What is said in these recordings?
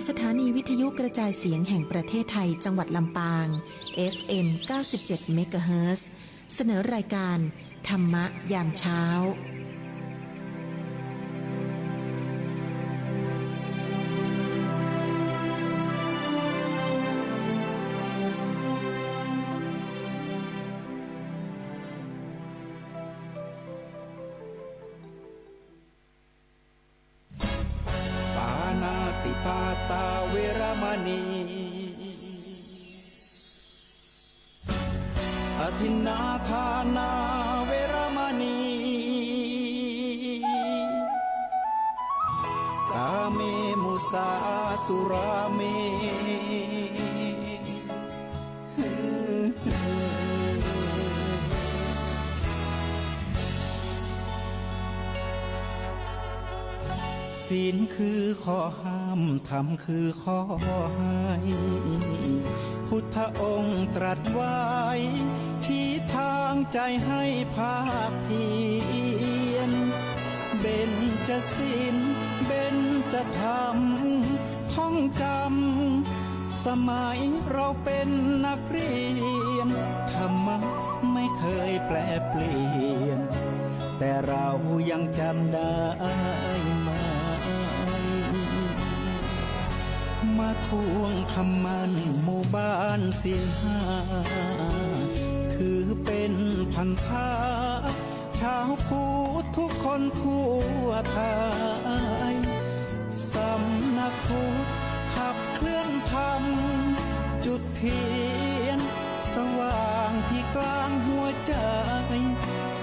สถานีวิทยุกระจายเสียงแห่งประเทศไทยจังหวัดลำปาง FM 97 เมกะเฮิรตซ์เสนอรายการธรรมะยามเช้าปาตาเวรมณีอทินนาทานาเวรมณีกาเมมุสาสุราเมศีลคือข้อห้ามธรรมคือข้อให้พุทธองค์ตรัสไว้ชี้ทางใจให้ภาคเพียรเบญจศีลเบญจธรรมท่องจำสมัยเราเป็นนักเรียนธรรมะไม่เคยแปรเปลี่ยนแต่เรายังจำได้มาทวงคำมันหมู่บ้านศีลห้าคือเป็นพันธะชาวพุทธทุกคนทั่วไทยสำนักพุทธขับเคลื่อนธรรมจุดเทียนสว่างที่กลางหัวใจ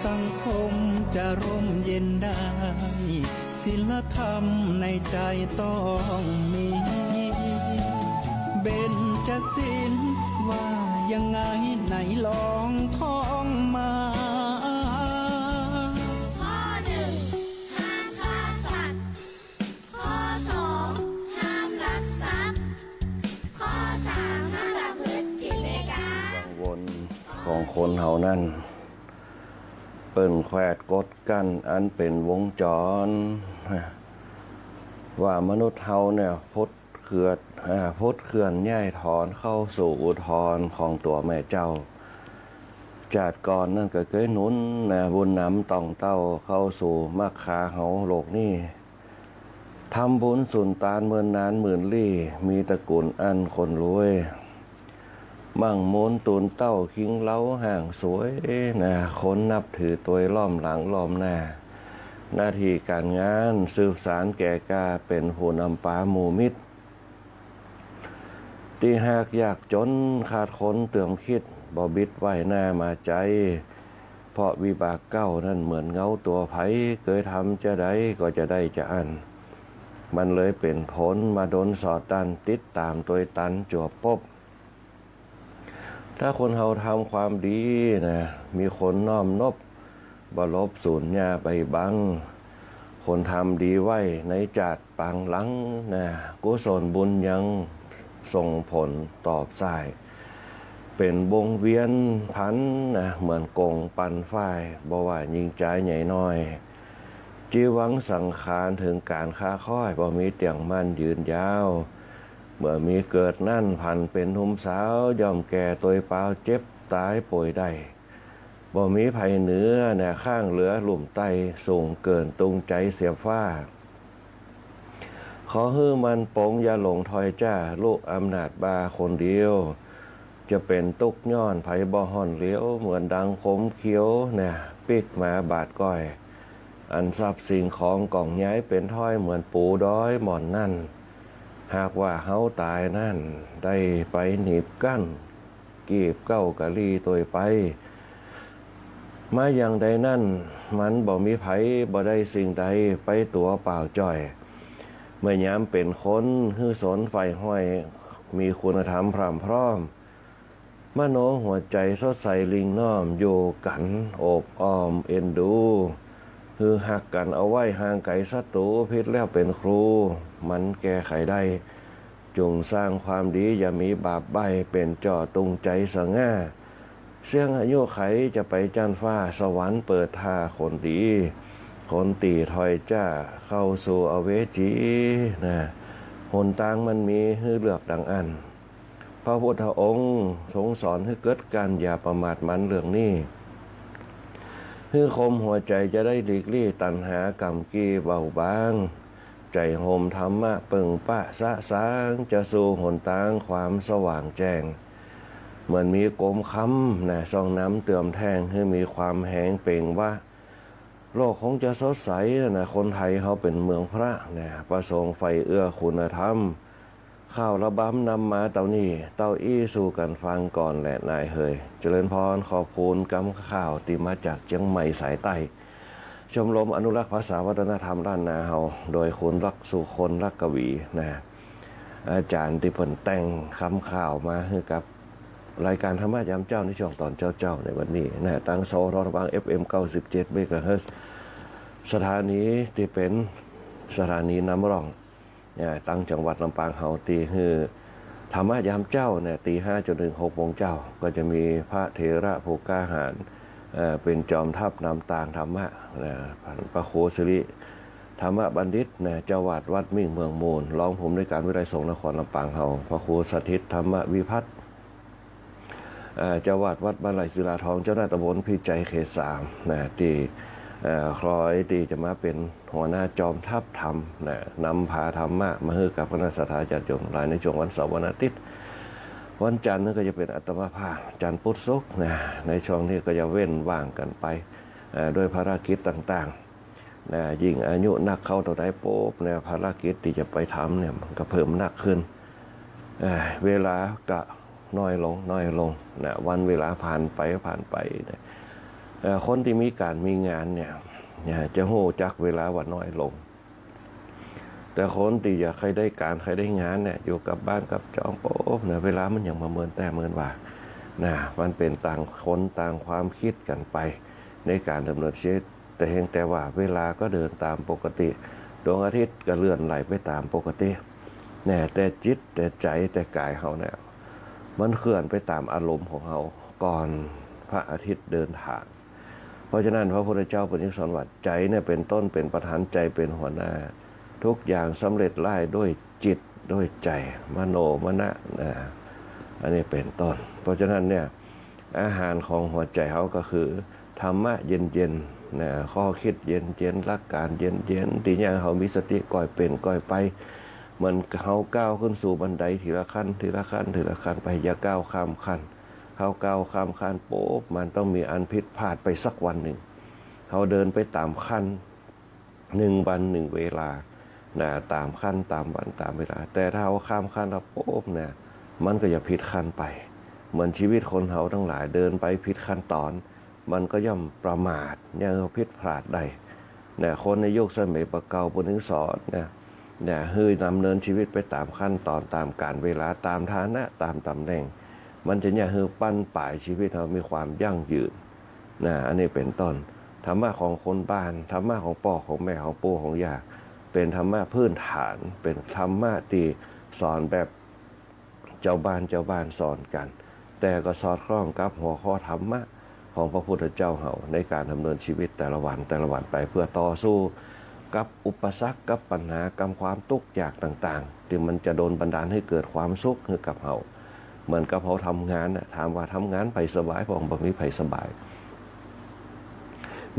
สังคมจะร่มเย็นได้ศีลธรรมในใจต้องมีเบญจศีลว่ายังไงไหนลองท่องมาข้อหนึ่งห้ามฆ่าสัตว์ข้อสองห้ามลักทรัพย์ข้อสามห้ามประพฤติผิดในกามกังวลของคนเฮานั่นเปิ้นแควดกดกันอันเป็นวงจรว่ามนุษย์เฮาเนี่ยพุทธเคลื่อนย้ายถอนเข้าสู่อุทธรของตัวแม่เจ้าจากก่อนนั่นก็เคยหนุนนะบุญนำต้องเต้าเข้าสู่มรรคาเฮาโลกนี้ทำบุญสุนตานเมื่อนานหมื่นลี่มีตระกูลอันคนรวยมั่งมนตูนเต้าคิงเล้าห่างสวยนะคนนับถือตัวล้อมหลังล้อมหน้าหน้าที่การงานสืบสารแก่กาเป็นผู้นำปาหมู่มิตรที่หากอยากจนขาดคนเตื่อมคิดบ่บิดไว้หน้ามาใจเพราะวิบากเก้านั่นเหมือนเงาตัวไผเคยทำจะได้ก็จะได้จะอันมันเลยเป็นผลมาโดนสอดดันติดตามตัวตันจวบปบถ้าคนเฮาทำความดีนะมีคนน้อมนบบ่ลบสูญญาไปบังคนทำดีไว้ในจาดปังหลังนะกุศลบุญยังส่งผลตอบสายเป็นวงเวียนพันนะเหมือนกงปันฝ้ายบ่ว่ายิงใจใหญ่น้อยจีวังสังขารถึงการค้าค่อยบ่มีเตียงมั่นยืนยาวเมื่อมีเกิดนั่นพันเป็นหนุ่มสาวยอมแก่ตัวเปล่าเจ็บตายป่วยได้บ่มีภัยเหนือแน่ข้างเหลือหลุมไตสูงเกินตุงใจเสียฟ้าขอฮื้อมันปงอย่าหลงถอยจ้าลูกอำนาจบาคนเดียวจะเป็นตุกย้อนไผบ่ห่อนเหลียวเหมือนดังคมเขียวเนี่ยปิกมาบาดก้อยอันทรัพย์สิ่งของกล่องย้ายเป็นถ้อยเหมือนปูด้อยหม่อนนั่นหากว่าเฮาตายนั่นได้ไปหนีบกั้นกีบเก้ากะลีตัวไปมาอย่างใดนั่นมันบ่มีไผบ่ได้สิ่งใดไปตัวเปล่าจ่อยเมื่อยามเป็นคนฮื้อสนไฟห้อยมีคุณธรรมพร่ำพร้อมมโนหัวใจสดใสลิงน้อมอยู่กันโอบอ้อมเอ็นดูคือหักกันเอาไว้ห่างไกลศัตรูพิษแล้วเป็นครูมันแก้ไขได้จงสร้างความดีอย่ามีบาปใบเป็นจ่อตุงใจสง่าเสียงอายุไขจะไปจันฟ้าสวรรค์เปิดท่าคนดีคนตีถอยจ้าเข้าสู่อเวจีนะโห หนทางมันมีให้เลือกดังอันพระพุทธองค์ทรงสอนให้เกิดการอย่าประมาทมันเรื่องนี้ให้คมหัวใจจะได้หลีกลี่ตัณหากรรมกีเบาบางใจโฮมธรรมะเปิงปะสะสางจะสู่หนทางความสว่างแจ้งเหมือนมีโกมค้ำนะซองน้ำเติมแท่งให้มีความแห้งเป่งว่าโลกคงจะสดใสนะคนไทยเขาเป็นเมืองพระนะประสงค์ไฟเอื้อคุณธรรมข้าวระบำนำมาเต่านี่เต่าอี้สู่กันฟังก่อนแหละนายเฮยเจริญพรขอบคุณกำข้าวที่มาจากเชียงใหม่สายใต้ชมรมอนุรักษ์ภาษาวัฒนธรรมด้านนาเฮาโดยคุณรักสุคนรักกวีนะอาจารย์ที่เพิ่นแต่งคำข่าวมาให้กับรายการธรรมะยามเจ้าในช่วงตอนเจ้าในวันนี้นะตั้งโซรอนบาง FM 97 เมกะเฮิรตซ์สถานีที่เป็นสถานีน้ำร่องตั้งจังหวัดลำปางเฮาตีคือธรรมะยามเจ้าเนี่ยตี 5 จนถึง 6 โมงเจ้าก็จะมีพระเถระผู้กล้าหาญเป็นจอมทัพนำตางธรรมะพระโคสิริธรรมบัณฑิตนะเจ้าวาดวัดมิ่งเมืองมูลรองผมในการวิไลสงฆ์นครลำปางเฮาพระครูสถิตธรรมวิพัฒน์เจ้าวาดวัดบ้านไหลศิลาทองเจ้าหน้าตำบลพิจัยเขต 3นะที่คล้อยที่จะมาเป็นหัวหน้าจอมทัพธรรมนะนำพาธรรมะมาให้กับคณะสัตยาญาติโยมหลายในช่วงวันเสาร์วันอาทิตย์วันจันทร์ก็จะเป็นอัตมาภาพจันทร์พุธศุกร์นะในช่วงนี้ก็จะเว้นว่างกันไปด้วยภารกิจต่างๆนะยิ่งอายุนักเข้าต่อได้ปุ๊บเนี่ยภารกิจที่จะไปทำเนี่ยมันก็เพิ่มหนักขึ้นเวลาก็น้อยลงนะวันเวลาผ่านไปนะคนที่มีการมีงานเนี่ยจะโหจักเวลาว่าน้อยลงแต่คนที่อยากใครได้การใครได้งานเนี่ยอยู่กับบ้านกับจองปุ๊บเนี่ยเวลามันยังมาเมินแต่เมินว่านะมันเป็นต่างคนต่างความคิดกันไปในการดำเนินชีวิตแต่ว่าเวลาก็เดินตามปกติดวงอาทิตย์ก็เลื่อนไหลไปตามปกติเนี่ยแต่จิตแต่ใจแต่กายเขาเนี่ยมันเคลื่อนไปตามอารมณ์ของเขาก่อนพระอาทิตย์เดินทางเพราะฉะนั้นพระพุทธเจ้าเป็นสอนว่าใจเนี่ยเป็นต้นเป็นประธานใจเป็นหัวหน้าทุกอย่างสำเร็จไล่ด้วยจิตด้วยใจมโนมนะอันนี้เป็นต้นเพราะฉะนั้นเนี่ยอาหารของหัวใจเขาก็คือธรรมะเย็นๆนะข้อคิดเย็นๆรักการเย็นๆที่อย่างเขามีสติก่อยเป็นก่อยไปเหมือนเขาก้าวขึ้นสู่บันไดทีละขั้นไปอย่าก้าวข้ามขั้นเขาก้าวข้ามขั้นโป๊บมันต้องมีอันผิดพลาดไปสักวันหนึ่งเขาเดินไปตามขั้น1 วัน 1 เวลานะตามขั้นตามวันตามเวลาแต่ถ้าเขาข้ามขั้นแล้วโป๊บเนี่ยมันก็จะผิดขั้นไปเหมือนชีวิตคนเขาทั้งหลายเดินไปผิดขั้นตอนมันก็ย่อมประมาทยังผิดพลาดได้เนี่ยคนในยุคสมัยประเก่าบนถึงสอนเนี่ยเฮ้ยดำเนินชีวิตไปตามขั้นตอนตามกาลเวลาตามฐานะตามตำแหน่งมันจะเนี่ยเฮ้ยปั้นป่ายชีวิตเรามีความยั่งยืนนะอันนี้เป็นต้นธรรมะของคนบ้านธรรมะของพ่อของแม่ของปู่ของย่าเป็นธรรมะพื้นฐานเป็นธรรมะที่สอนแบบเจ้าบ้านสอนกันแต่ก็สอดคล้องกับหัวข้อธรรมะของพระพุทธเจ้าเฮาในการดำเนินชีวิตแต่ละวันไปเพื่อต่อสู้กับอุปสรรคกับปัญหากับความทุกข์ยากต่างๆที่มันจะโดนบันดาลให้เกิดความสุขให้กับเฮาเหมือนกับเขาทำงานนะถามว่าทำงานไปสบายผมบอกมีไปสบาย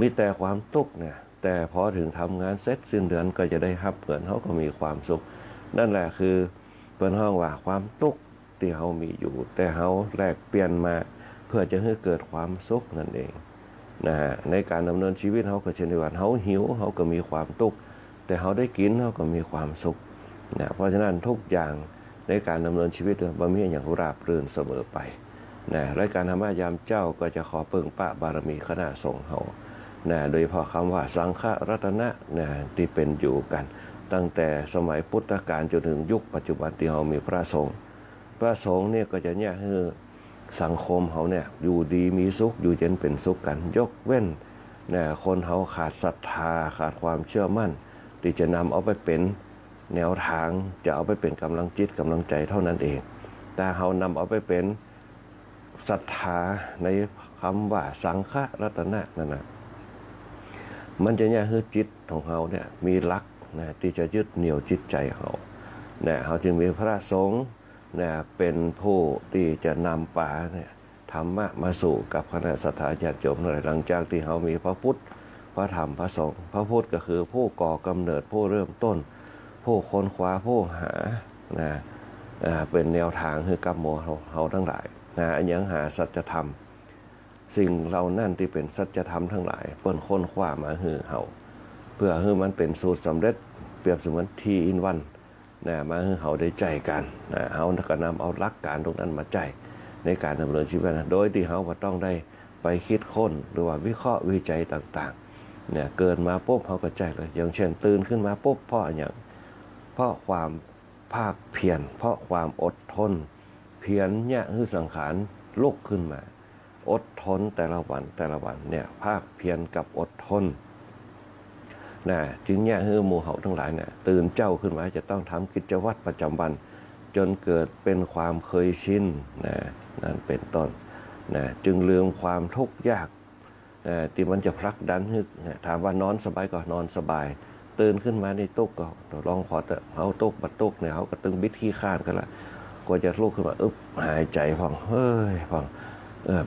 มีแต่ความทุกข์เนี่ยแต่พอถึงทำงานเสร็จสิ้นเดือนก็จะได้รับเงินเขาก็มีความสุขนั่นแหละคือเป็นห้องว่าความทุกข์ที่เขามีอยู่แต่เขาแลกเปลี่ยนมาเพื่อจะให้เกิดความสุขนั่นเองนะฮะในการดำเนินชีวิตเขาก็เช่นเดียวกันเขาหิวเขาก็มีความทุกข์แต่เขาได้กินเขาก็มีความสุขนะเพราะฉะนั้นทุกอย่างในการดำเนินชีวิตบ่มีอย่างราบรื่นเสมอไปนะรายการธรรมะยามเจ้าก็จะขอเพิ่งปะบารมีคณะสงฆ์เขานะโดยเฉพาะคำว่าสังฆรัตนะนะที่เป็นอยู่กันตั้งแต่สมัยพุทธกาลจนถึงยุคปัจจุบันที่เรามีพระสงฆ์เนี่ยก็จะเนี่ยให้สังคมเขาเนี่ยอยู่ดีมีสุขอยู่เย็นเป็นสุขกันยกเว้นนะคนเขาขาดศรัทธาขาดความเชื่อมั่นที่จะนำเอาไปเป็นแนวทางจะเอาไปเป็นกำลังจิตกำลังใจเท่านั้นเองแต่เขานำเอาไปเป็นศรัทธาในคำว่าสังฆรัตนะนั่นนะมันจะเนี่ยให้จิตของเขาเนี่ยมีหลักนะที่จะยึดเหนี่ยวจิตใจเขา เนี่ยเขาจึงมีพระสงฆ์เนี่ยเป็นผู้ที่จะนำป่าเนี่ยธรรมะมาสู่กับคณะสัตยาติโยมหลังจากที่เขามีพระพุทธพระธรรมพระสงฆ์พระพุทธก็คือผู้ก่อกำเนิดผู้เริ่มต้นผู้ค้นคว้าผู้หานะเป็นแนวทางคือกับโมเขาทั้งหลายนะยังหาสัจธรรมสิ่งเรานั่นที่เป็นสัจธรรมทั้งหลายเปิ้นค้นคว้ามาคือเขาเพื่อให้มันเป็นสูตรสำเร็จเปรียบเสมือนทีอินวันนะมาให้เขาได้ใจกันนะเขาก็นำเอาหลักการตรงนั้นมาใจในการดำเนินชีวิตนะโดยที่เขาต้องได้ไปคิดค้นหรือว่าวิเคราะห์วิจัยต่างๆเนี่ยเกินมาปุ๊บเขาก็ใจเลยอย่างเช่นตื่นขึ้นมาปุ๊บเพราะอย่างเพราะความภาคเพียรเพราะความอดทนเพียรเนี่ยคือสังขารลุกขึ้นมาอดทนแต่ละวันเนี่ยภาคเพียรกับอดทนนะจึงเนี่ยคือหมู่เฮาทั้งหลายเนี่ยตื่นเจ้าขึ้นมาจะต้องทำกิจวัตรประจำวันจนเกิดเป็นความเคยชินนะนั่นเป็นต้นนะจึงลืมความทุกข์ยากที่มันจะพลักดันให้ถามว่านอนสบายก็นอนสบายตื่นขึ้นมาในตุกก็ลองพอแต่เฮาตุกบัดตุกเนี่ยเฮาก็ตึงบิดขี้ข้านกันละกว่าจะลุกขึ้นมาหายใจพองเฮ้ยพอง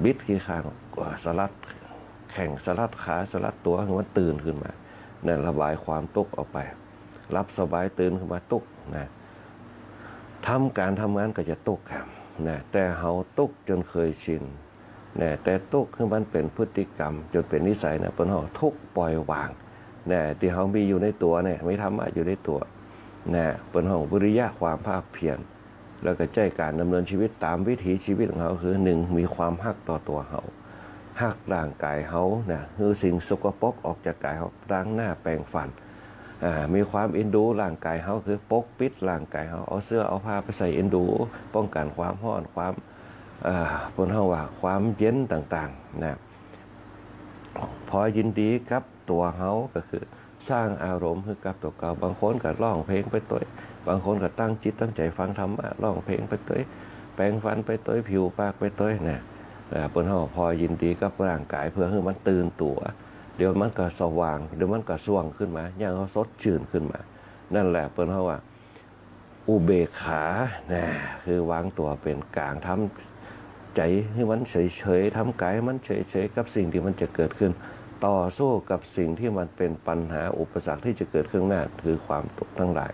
บิดขี้ข้านก็สลัดแข่งสลัดขาสลัดตัวให้มันตื่นขึ้นมานั่นระบายความตุกออกไปรับสบายตื่นขึ้นมาตุกนะทำงานก็จะตุกครับนะแต่เฮาตุกจนเคยชินนะแต่ตุกคือมันเป็นพฤติกรรมจนเป็นนิสัยนะเปิ้นเฮาทุกปล่อยวางนะที่เฮามีอยู่ในตัวเนี่ยไม่ธรรมะอยู่ในตัวนะเปิ้นเฮาวิริยะความภาคเพียรแล้วก็ใจการดำเนินชีวิตตามวิถีชีวิตของเฮาคือ1มีความฮักต่อตัวเฮาฮักร่างกายเฮานะคือสิ่งสกปรกออกจากกายเฮาล้างหน้าแปรงฟันมีความเอ็นดูร่างกายเฮาคือปกปิดร่างกายเฮาเอาเสื้อเอาผ้าไปใส่เอ็นดูป้องกันความร้อนความเปิ้นเฮาว่าความเย็นต่างๆนะพอยินดีกับตัวเฮาก็คือสร้างอารมณ์ให้กับตัวเก่าบางคนก็ร้องเพลงไปตัวบางคนก็ตั้งจิตตั้งใจฟังธรรมะร้องเพลงไปตัวแปรงฟันไปตัวผิวปากไปตัวเนี่ยเปิ้นเฮาพอยินดีกับร่างกายเพื่อให้มันตื่นตัวเดี๋ยวมันก็สว่างเดี๋ยวมันก็สว่างขึ้นมาอย่างเขาสดชื่นขึ้นมานั่นแหละเปิ้นเฮาว่าอุเบกขานะคือวางตัวเป็นกลางทำใจให้มันเฉยๆทำกายให้มันเฉยๆกับสิ่งที่มันจะเกิดขึ้นต่อสู้กับสิ่งที่มันเป็นปัญหาอุปสรรคที่จะเกิดขึ้นหน้าคือความทุกข์ทั้งหลาย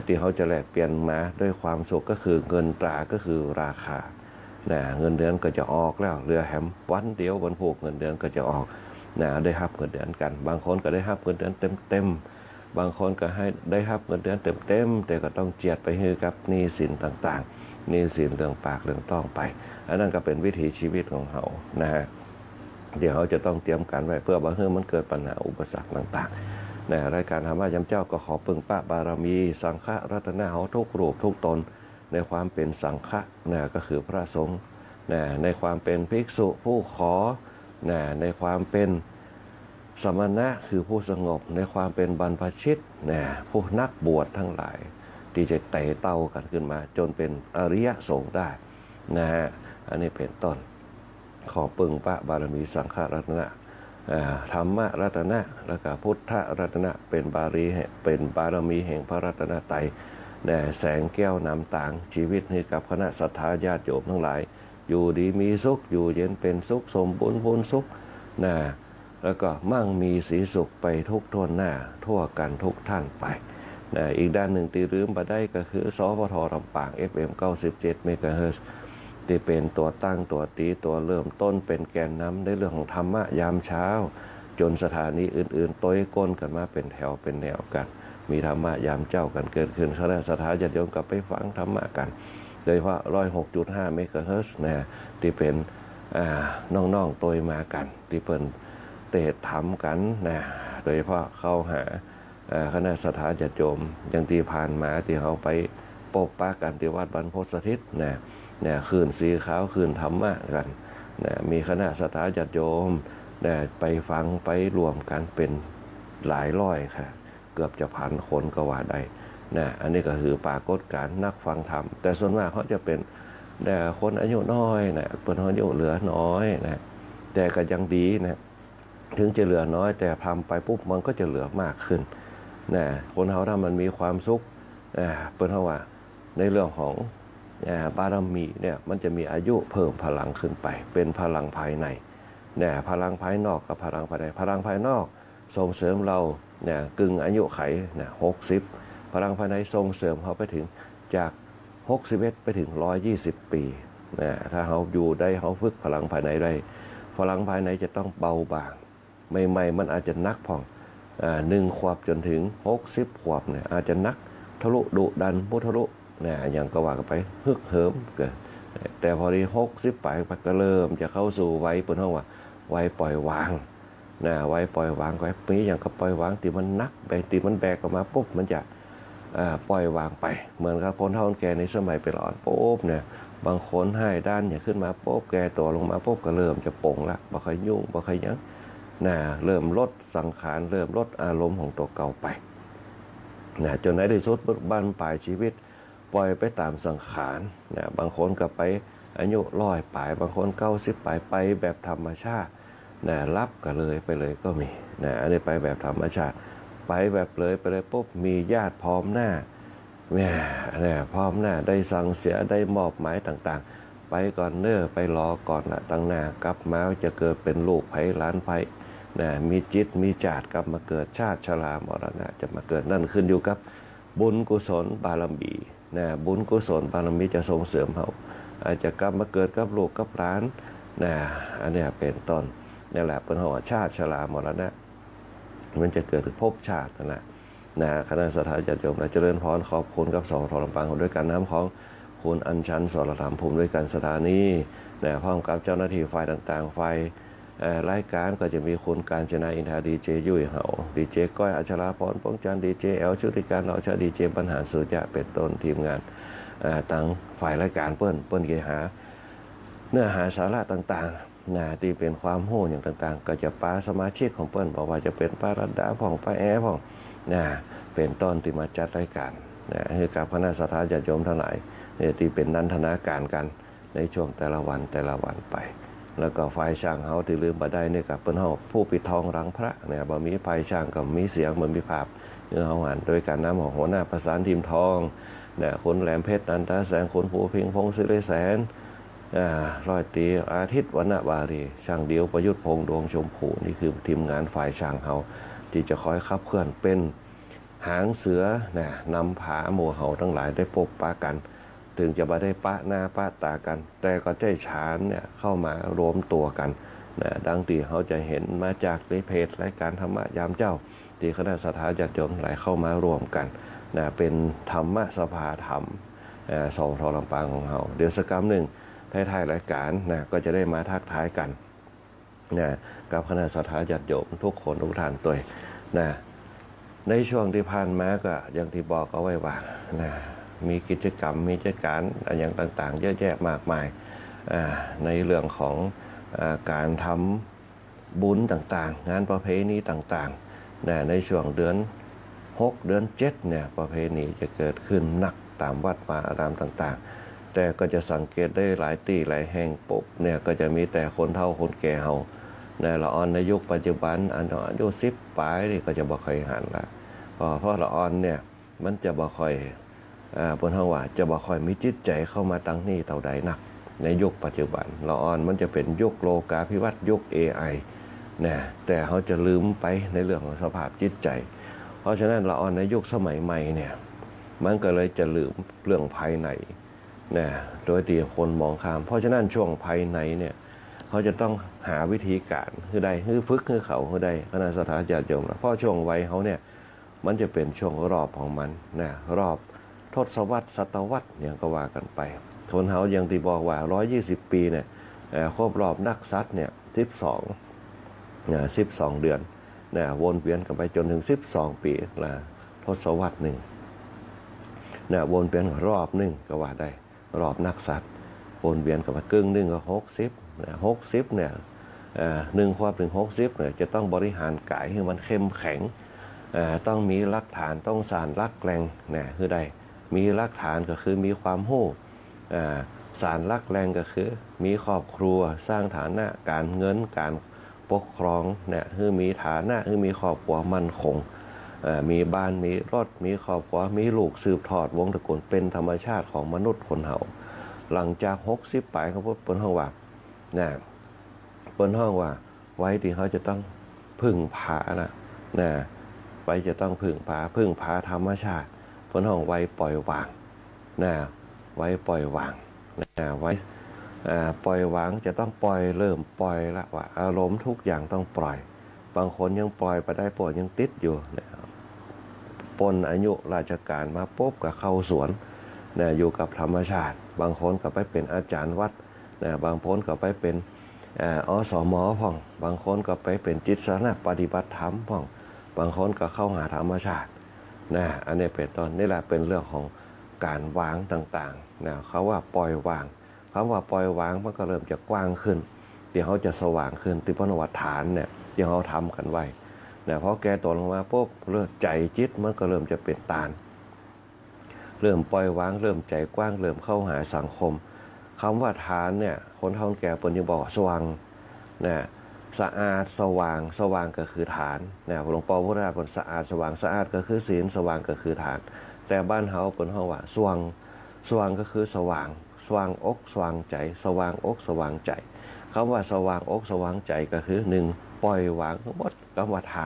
ที่เขาจะแลกเปลี่ยนมาด้วยความสุขก็คือเงินตราก็คือราคาเงินเดือนก็จะออกแล้วเรือแหมวันเดียววันผูกเงินเดือนก็จะออกได้รับเงินเดือนกันบางคนก็ได้รับเงินเดือนเต็มบางคนก็ให้ได้รับเงินเดือนเต็มแต่ก็ต้องเจียดไปให้กับหนี้สินต่างๆหนี้สินเรื่องปากเรื่องต้องไปอันนั้นก็เป็นวิถีชีวิตของเขานะฮะเดี๋ยวเขาจะต้องเตรียมการไว้เพื่อบางเรื่องมันเกิดปัญหาอุปสรรคต่างๆรายการธรรมะยามเจ้าก็ขอปึงป้าบารมีสังฆรัตนะเขาทุกรูปทุกตนในความเป็นสังฆะก็คือพระสงฆ์ในความเป็นภิกษุผู้ขอในความเป็นสมณะคือผู้สงบในความเป็นบรรพชิตผู้นักบวชทั้งหลายที่จะไต่เต้ากันขึ้นมาจนเป็นอริยสงฆ์ได้อันนี้เป็นต้นขอปึงพระบารมีสังฆรัตนะธรรมรัตนะแล้วก็พุทธรัตนะเป็นบารมีแห่งพระรัตนตรัยแสงแก้วนำต่างชีวิตให้กับคณะศรัทธาญาติโยมทั้งหลายอยู่ดีมีสุขอยู่เย็นเป็นสุขสมบูรณ์พูนสุขแล้วก็มั่งมีสีสุขไปทุกทั่วหน้าทั่วกันทุกท่านไปอีกด้านหนึ่งที่ลืมไปได้ก็คือสพท.ลำปาง FM 97 เมกะเฮิรตซ์ที่เป็นตัวตั้งตัวตีตัวเริ่มต้นเป็นแกนนำในเรื่องของธรรมะยามเช้าจนสถานีอื่นๆต้อยก้นกันมาเป็นแถวเป็นแนวกันมีธรรมะยามเจ้ากันเกิดขึ้นคณะศรัทธาญาติโยมกลับไปฟังธรรมะกันโดยเฉพาะ 106.5 เมกะเฮิรตซ์ที่เป็นน้องๆต้อยมากันที่เปิ้นเตะทำกันโดยเฉพาะเข้าหาคณะศรัทธาญาติโยมอย่างที่ผ่านมาที่เขาไปปกป้ากันที่วัดบรรพตสถิตคืนสีขาวคืนธรรมะกันมีคณะศรัทธาญาติโยมไปฟังไปรวมกันเป็นหลายร้อยค่ะเกือบจะพันคนก็ว่าได้อันนี้ก็คือปรากฏการณ์นักฟังธรรมแต่ส่วนมากเขาจะเป็นคนอายุน้อยเป็นคนอายุเหลือน้อยแต่ก็ยังดีถึงจะเหลือน้อยแต่ทำไปปุ๊บมันก็จะเหลือมากขึ้นคนเขาถ้ามันมีความสุข เปิ้นเขาว่าในเรื่องของบารมีเนี่ยมันจะมีอายุเพิ่มพลังขึ้นไปเป็นพลังภายในเนี่ยพลังภายนอกกับพลังภายในพลังภายนอกส่งเสริมเราเนี่ยกึ่งอายุไขเนี่ย60พลังภายในส่งเสริมเขาไปถึงจาก61ไปถึง120ปีนะถ้าเขาอยู่ได้เขาฝึกพลังภายในได้พลังภายในจะต้องเบาบางใหม่ๆมันอาจจะนักพอง1 ขวบจนถึง60 ขวบเนี่ยอาจจะนักทะลุดุดันมุทะลุเนี่ยอย่างก็ว่ากันไปฮึกเหิมเกิดแต่พอดี60ไปก็เริ่มจะเข้าสู่วัยเปิ้นเฮาว่าวัยปล่อยวางนะวัยปล่อยวางก็ปีอย่างก็ปล่อยวางที่มันนักไปที่มันแบกออกมาปุ๊บมันจะปล่อยวางไปเหมือนกับคนเฒ่าคนแก่ในสมัยเป็นหลอนปุ๊บเนี่ยบางคนให้ด้านเนี่ยขึ้นมาปุ๊บแก่ตัวลงมาปุ๊บก็เริ่มจะปลงละบ่ค่อยยุ่งบ่ค่อยหยังนะเริ่มลดสังขารเริ่มลดอารมณ์ของตัวเก่าไปนะจนในที่สุดบั้นปลายชีวิตปล่อยไปตามสังขารนะบางคนก็ไปอายุ100ปลายบางคน90ปลายไปแบบธรรมชาตินะรับก็เลยไปเลยก็มีนะอันนี้ไปแบบธรรมชาติไปแบบเลยไปเลยปุ๊บมีญาติพร้อมหน้าเนี่ยพร้อมหน้าได้สั่งเสียได้มอบหมายต่างๆไปก่อนเน้อไปรอก่อนละตั้งหน้ากลับมาจะเกิดเป็นลูกไผหลานไผนะมีจิตมีจาดกลับมาเกิดชาติชรามรณะจะมาเกิดนั่นขึ้นอยู่กับบุญกุศลบารมีนะบุญกุศลบารมีจะส่งเสริมเขาอาจจะกลับมาเกิดกับลูกกับหลานนะอันนี้เป็นต้นนี่แหละเป็นหัวชาติชรามรณะมันจะเกิดภพชาตินะคณะสัตยาธิโยมและเจริญพรขอบคุณกับสทลำปางด้วยการน้ำของคุณอัญชันสรธรรมภูมิด้วยการสถานีนะพร้อมกับเจ้าหน้าที่ฝ่ายต่างๆฝ่ายรายการก็จะมีคุณการจนาอินทาดีเจยุ้ยเหาดีเจก้อยอัชราพรป้องจันดีเจแอลชุติการเราชาดีเจบรรหารสุจะเป็นต้นทีมงานต่างฝ่ายรายการเปิ้นเกหาเนื้อหาสาระต่างๆนะที่เป็นความโหอย่างต่างๆก็จะป้าสมาชิกของเปิ้นบอกว่าจะเป็นป้ารัตดาผ่องป้าแอผ่องนะเป็นต้นที่มาจัดรายการนะให้กับคณะสัตยาธิโยมทั้งหลายเนี่ยที่เป็นนันทนาการกันในช่วงแต่ละวันไปแล้วก็ฝ่ายช่างเฮาที่ลืมบ่ได้เนี่ยกับเปิ้นเฮาผู้ปิดทองหลังพระเนี่ยบ่มีฝ่ายช่างก็มีเสียงเหมือนมีภาพเนื้อเฮาหันโดยการนำของหัวหน้าประสานทีมทองเนี่ยคุณแหลมเพชรนันทแสงคุณภูพิงพงศ์ศิริแสนร้อยตีอาทิตย์วรรณบารีช่างเดียวประยุทธ์พงษ์ดวงชมพูนี่คือทีมงานฝ่ายช่างเฮาที่จะคอยขับเคลื่อนเป็นหางเสือเนี่ยนำผาหมู่เฮาทั้งหลายได้พบปะกันถึงจะมาได้ปะหน้าปะตากันแต่ก็ใจฉานเนี่ยเข้ามารวมตัวกันนะดังที่เขาจะเห็นมาจากในเพจรายการธรรมะยามเจ้าที่คณะสัตยาธิโยมหลายเข้ามารวมกันนะเป็นธรรมะสภาธรรมสทลำปางของเราเดี๋ยวสักคำหนึ่งท้ายรายการนะก็จะได้มาทักทายกันนะกับคณะสัตยาธิโยมทุกคนทุกท่านตัวนะในช่วงที่ผ่านมาก็อย่างที่บอกเอาไว้ว่านะมีกิจกรรมมีกิจการอย่างต่างๆเยอะแยะมากมายในเรื่องของการทำบุญต่างๆงานประเพณีต่างๆในช่วงเดือน6เดือน7เนี่ยประเพณีจะเกิดขึ้นหนักตามวัดวาอารามต่างๆแต่ก็จะสังเกตได้หลายที่หลายแห่งปุ๊บเนี่ยก็จะมีแต่คนเฒ่าคนแก่เฮาในละอ่อนในยุคปัจจุบันอายุ10ปลายนี่ก็จะบ่ค่อยหันละเพราะละอ่อนเนี่ยมันจะบ่ค่อยบนห้องว่าจะบ่ค่อยมีจิตใจเข้ามาตั้งนี่เท่าใดนักในยุคปัจจุบันละอ่อนมันจะเป็นยุคโลกาภิวัตน์ยุค AI นะแต่เขาจะลืมไปในเรื่องของสภาพจิตใจเพราะฉะนั้นละอ่อนในยุคสมัยใหม่เนี่ยมันก็เลยจะลืมเรื่องภายในนะโดยที่คนมองข้ามเพราะฉะนั้นช่วงภายในเนี่ยเขาจะต้องหาวิธีการคือใดคือฝึกคือเขาคือใดคณะสัตยาธิโยมเพราะช่วงวัยเขาเนี่ยมันจะเป็นช่วงรอบของมันนะรอบทศวรรษศตวรรษอย่างก็ว่ากันไปคนเฮาอย่างที่บอกว่า120ปีเนี่ยครบรอบนักษัตริย์เนี่ย12เดือนนะวนเวียนกันไปจนถึง12ปีนะทศวรรษหนึ่งนะวนเวียนรอบหนึ่งก็ว่าได้รอบนักษัตริย์วนเวียนกันไปครึ่งนึงก็60นะ60เนี่ย1 ควบถึง60เนี่ยจะต้องบริหารกายให้มันเข้มแข็งต้องมีหลักฐานต้องสารลักแรงนะคือได้มีหลักฐานก็คือมีความรู้สารลักแรงก็คือมีครอบครัวสร้างฐานะการเงินการปกครองเนี่ยคือมีฐานะคือมีครอบครัวมั่นคง มีบ้านมีรถมีครอบครัวมีลูกสืบทอดวงตระกูลเป็นธรรมชาติของมนุษย์คนเฮาหลังจาก60ปลายเขาพูดเปิ้นห้องว่านะเปิ้นห้องว่าไว้ที่เขาจะต้องพึ่งพานะไว้จะต้องพึ่งพาธรรมชาติเปิ้นห้องไว้ปล่อยวางนะไว้ปล่อยวางนะไว้ปล่อยวางจะต้องปล่อยเริ่มปล่อยละว่าอารมณ์ทุกอย่างต้องปล่อยบางคนยังปล่อยไปได้ปล่อยยังติดอยู่นะปนอายุราชการมาปุ๊บก็เข้าสวนนะอยู่กับธรรมชาติบางคนก็ไปเป็นอาจารย์วัดนะบางคนก็ไปเป็นอสม.พ่องบางคนก็ไปเป็นจิตสนะปฏิบัติธรรมพ่องบางคนก็เข้าหาธรรมชาตินะอันนี้เป็นต้นนี่แหละเป็นเรื่องของการวางต่างๆนะเขาว่าปล่อยวางคำว่าปล่อยวางมันก็เริ่มจะกว้างขึ้นเดี๋ยวเขาจะสว่างขึ้นที่พระนวัตฐานเนี่ยที่เขาทำกันไว้นะเพราะแกตัวลงมาปุ๊บเริ่มใจจิตมันก็เริ่มจะเป็นตาลเริ่มปล่อยวางเริ่มใจกว้างเริ่มเข้าหาสังคมคำว่าฐานเนี่ยคนเฒ่าแก่เปิ้นยังบอกสว่างนะสะอาดสว่างก็คือฐานนะหลวงพ่อพุทธทาสสะอาดสว่างก็คือศีลสว่างก็คือฐานแต่บ้านเฮาเปิ้นเฮาว่าสว่างก็คือสว่างอกสว่างใจสว่างอกสว่างใจคำว่าสว่างอกสว่างใจก็คือ1ปล่อยวางทั้งหมดคำว่าท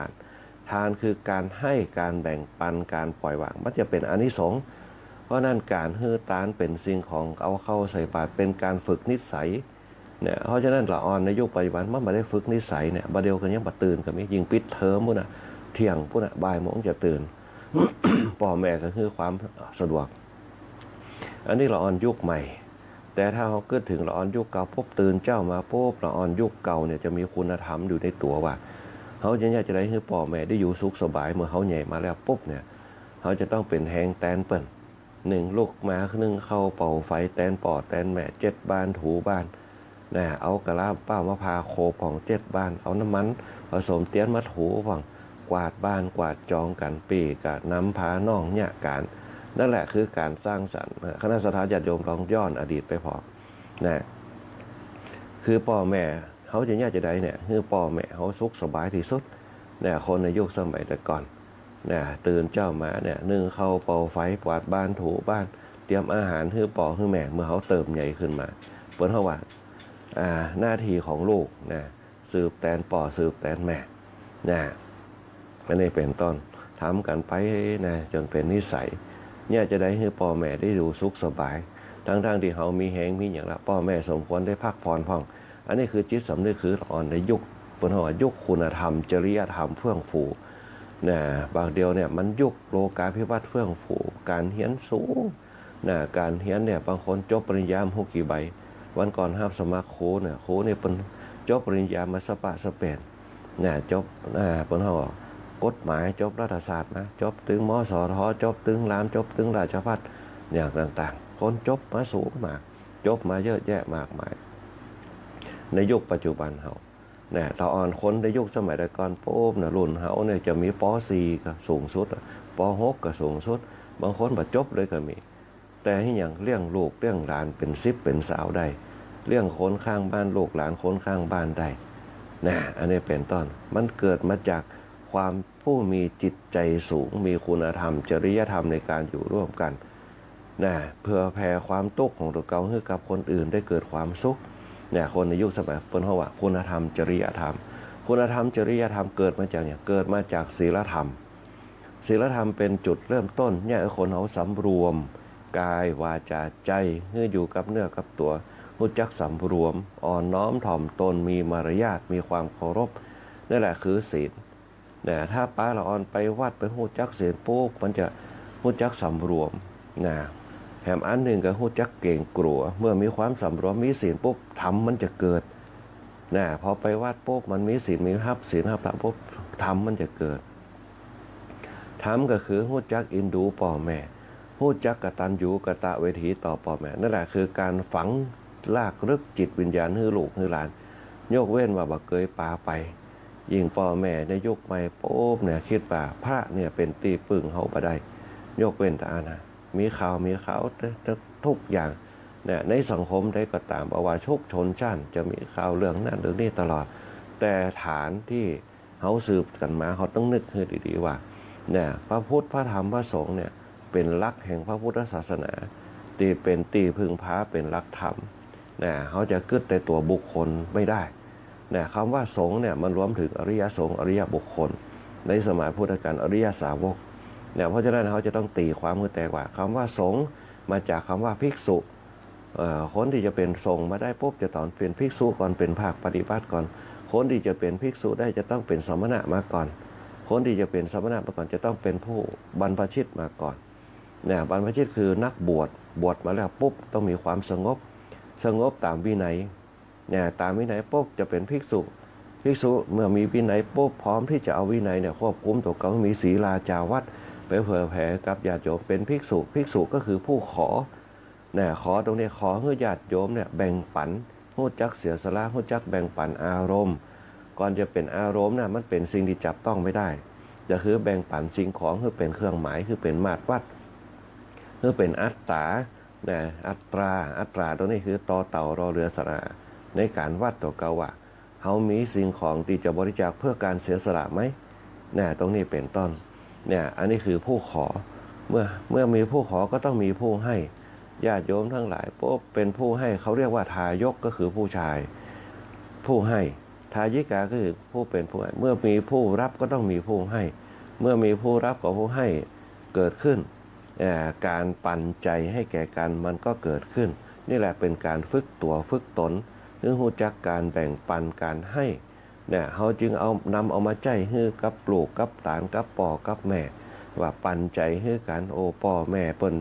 านคือการให้การแบ่งปันการปล่อยวางมันจะเป็นอานิสงส์เพราะนั่นการฮื้อตานเป็นสิ่งของเอาเข้าใส่บาตรเป็นการฝึกนิสัยเนี่ยเพราะฉะนั้นละอ่อนในยุคปัจจุบันมันไม่ได้ฝึกนิสัยเนี่ยบาเดียวกันยังบ่ตื่นก็มียิงปิดเทอมพุ่นน่ะเที่ยงพุ่นน่ะบ่ายโมงจะตื่น พ่อแม่ก็คือความสะดวกอันนี้ละอ่อนยุคใหม่แต่ถ้าเขาเกิดถึงละอ่อนยุคเก่าปุ๊บตื่นเจ้ามาปุ๊บละอ่อนยุคเก่าเนี่ยจะมีคุณธรรมอยู่ในตัวว่าเขาจะได้ให้พ่อแม่ได้อยู่สุขสบายเมื่อเขาใหญ่มาแล้วปุ๊บเนี่ยเขาจะต้องเป็นแหงแตนเปิ้น1ลูกมา1เข้าเป่าไฟแตนปอแตนแม่7บ้านถูบ้านนะเอากระลาเป้ามะพร้าวโคป่อง7บ้านเอาน้ำมันผสมเตี้ยนมาถูป่องกวาดบ้านกวาดจองกันปีกะน้ำพาน่องเนี่ยการนั่นแหละคือการสร้างสรรค์คณะสัตยาญาติโยมลองย้อนอดีตไปพอนะคือพ่อแม่เขาจะได้เนี่ยคือพ่อแม่เขาสุขสบายที่สุดเนี่ยคนในยุคสมัยแต่ก่อนเนี่ยตื่นเจ้ามาเนี่ย1เข้าเป่าไฟกวาดบ้านถูบ้านเตรียมอาหารให้พ่อให้แม่เมื่อเขาเติบใหญ่ขึ้นมาเปิ้นเฮาว่าหน้าที่ของลูกนะสืบแตนพ่อสืบแตนแม่นะอันนี้เป็นต้นทำกันไปนะจนเป็นนิสัยเนี่ยจะได้ให้พ่อแม่ได้ดูสุขสบายทั้งที่เขามีแหงมีอย่างละพ่อแม่สมควรได้พักผ่อนพ่องอันนี้คือจิตสำนึกคืออ่อนในยุคเปิ้นเฮาว่ายุคคุณธรรมจริยธรรมเฟื่องฟูนะบางเดียวเนี่ยมันยุคโลกาภิวัตน์เฟื่องฟูการเรียนสูงนะการเรียนเนี่ยบางคนจบปริญญา6กี่ใบวันก่อนห้ามสมัครครูเนี่ยครูนี่เป็นจบปริญญามาสเปนนะจบเปิ้นเฮากฎหมายจบรัฐศาสตร์นะจบถึงมสทจบถึงรามจบถึงราชภัฏอย่างต่างๆคนจบมาสูงมากจบมาเยอะแยะมากมายในยุคปัจจุบันเฮาเนี่ยตอนคนในยุคสมัยแต่ก่อนปุ๊บนะรุ่นเฮาเนี่ยจะมีป .4 ก็สูงสุดป .6 ก็สูงสุดบางคนบ่จบเลยก็มีแต่ให้อย่างเลี้ยงลูกเลี้ยงหลานเป็น10เป็นสาวได้เลี้ยงคนข้างบ้านลูกหลานคนข้างบ้านได้นะอันนี้เป็นต้นมันเกิดมาจากความผู้มีจิตใจสูงมีคุณธรรมจริยธรรมในการอยู่ร่วมกันนะเพื่อแผ่ความทุกข์ของตัวเก่าให้กับคนอื่นได้เกิดความสุขเนี่ยคนในยุคสมัยเปิ้นเฮาว่าคุณธรรมจริยธรรมคุณธรรมจริยธรรมเกิดมาจากเนี่ยเกิดมาจากศีลธรรมศีลธรรมเป็นจุดเริ่มต้นเนี่ยคนเฮาสำรวมกายวาจาใจเมื่ออยู่กับเนื้อกับตัวรู้จักสำรวมอ่อนน้อมถ่อมตนมีมารยาทมีความเคารพนั่นแหละคือศีลเนี่ยถ้าป้าละอ่อนไปวัดไปรู้จักศีลปุ๊บมันจะรู้จักสำรวมนะแถมอันหนึ่งก็รู้จักเก่งกลัวเมื่อมีความสำรวมมีศีลปุ๊บธรรมมันจะเกิดนะพอไปวัดปุ๊บมันมีศีลมีศีลธรรมปุ๊บธรรมมันจะเกิดธรรมก็คือรู้จักอินดูพ่อแม่รู้จักกตัญญูกตเวทีต่อพ่อแม่นั่นแหละคือการฝังลากลึกจิตวิญญาณให้ลูกให้หลานยกเว้นว่าบ่เคยปาไปยิ่งพ่อแม่ในยุคใหม่ปุ๊บเนี่ยคิดว่าพระเนี่ยเป็นตีปึงเฮาบ่ได้ยกเว้นแต่นะมีข่าวทุกอย่างเนี่ยในสังคมได้ก็ตามว่าชุกชนชั้นจะมีข่าวเรื่องนั้นเรื่องนี้ตลอดแต่ฐานที่เฮาสืบกันมาเขาต้องนึกให้ดีๆว่า เนี่ยพระพุทธพระธรรมพระสงฆ์เนี่ยเป็นหลักแห่งพระพุทธศาสนาที่เป็นตีพึ่งพาเป็นหลักธรรมเนี่ยเขาจะกึดแต่ตัวบุคคลไม่ได้เนี่ยคำว่าสงฆ์เนี่ยมันรวมถึงอริยสงฆ์อริยบุคคลในสมัยพุทธกาลอริยสาวกเนี่ยเพราะฉะนั้นเขาจะต้องตีความมือแต่ว่าคำว่าสงฆ์มาจากคำว่าภิกษุคนที่จะเป็นสงฆ์มาได้ปุ๊บจะต้องเป็นภิกษุก่อนเป็นภาคปฏิบัติก่อนคนที่จะเป็นภิกษุได้จะต้องเป็นสมณะมาก่อนคนที่จะเป็นสมณะมาก่อนจะต้องเป็นผู้บรรพชิตมาก่อนเนี่ยบรรพชิตคือนักบวชมาแล้วปุ๊บต้องมีความสงบตามวินัยเนี่ยตามวินัยปุ๊บจะเป็นภิกษุเมื่อมีวินัยปุ๊บพร้อมที่จะเอาวินัยเนี่ยควบคุมตัวเขามีศีลาจาวัดไปเผยแผ่กับญาติโยมเป็นภิกษุก็คือผู้ขอเนี่ยขอตรงนี้ขอให้ญาติโยมเนี่ยแบ่งปันรู้จักเสียสละรู้จักแบ่งปันอารมณ์ก่อนจะเป็นอารมณ์น่ะมันเป็นสิ่งที่จับต้องไม่ได้จะคือแบ่งปันสิ่งของคือเป็นเครื่องหมายคือเป็นมาตรวัดคือเป็นอัตตาเนี่ยอัตราตัวนี้คือต่อเต่ารอเรือสระในการวัดตัวเก่าว่าเขามีสิ่งของที่จะบริจาคเพื่อการเสียสละไหมเนี่ยตรงนี้เป็นต้นเนี่ยอันนี้คือผู้ขอเมื่อมีผู้ขอก็ต้องมีผู้ให้ญาติโยมทั้งหลายปุ๊บเป็นผู้ให้เขาเรียกว่าทายกก็คือผู้ชายผู้ให้ทายิกาก็คือผู้เป็นผู้ให้เมื่อมีผู้รับก็ต้องมีผู้ให้เมื่อมีผู้รับกับผู้ให้เกิดขึ้นการปันใจให้แก่กันมันก็เกิดขึ้นนี่แหละเป็นการฝึกตัวฝึกตนหรือรู้จักการแบ่งปันการให้เนี่ยเขาจึงนำเอามาใจให้กับปลูกกับหลานกับพ่อกับแม่ว่าปันใจให้กันโอพ่อแม่เปิ้น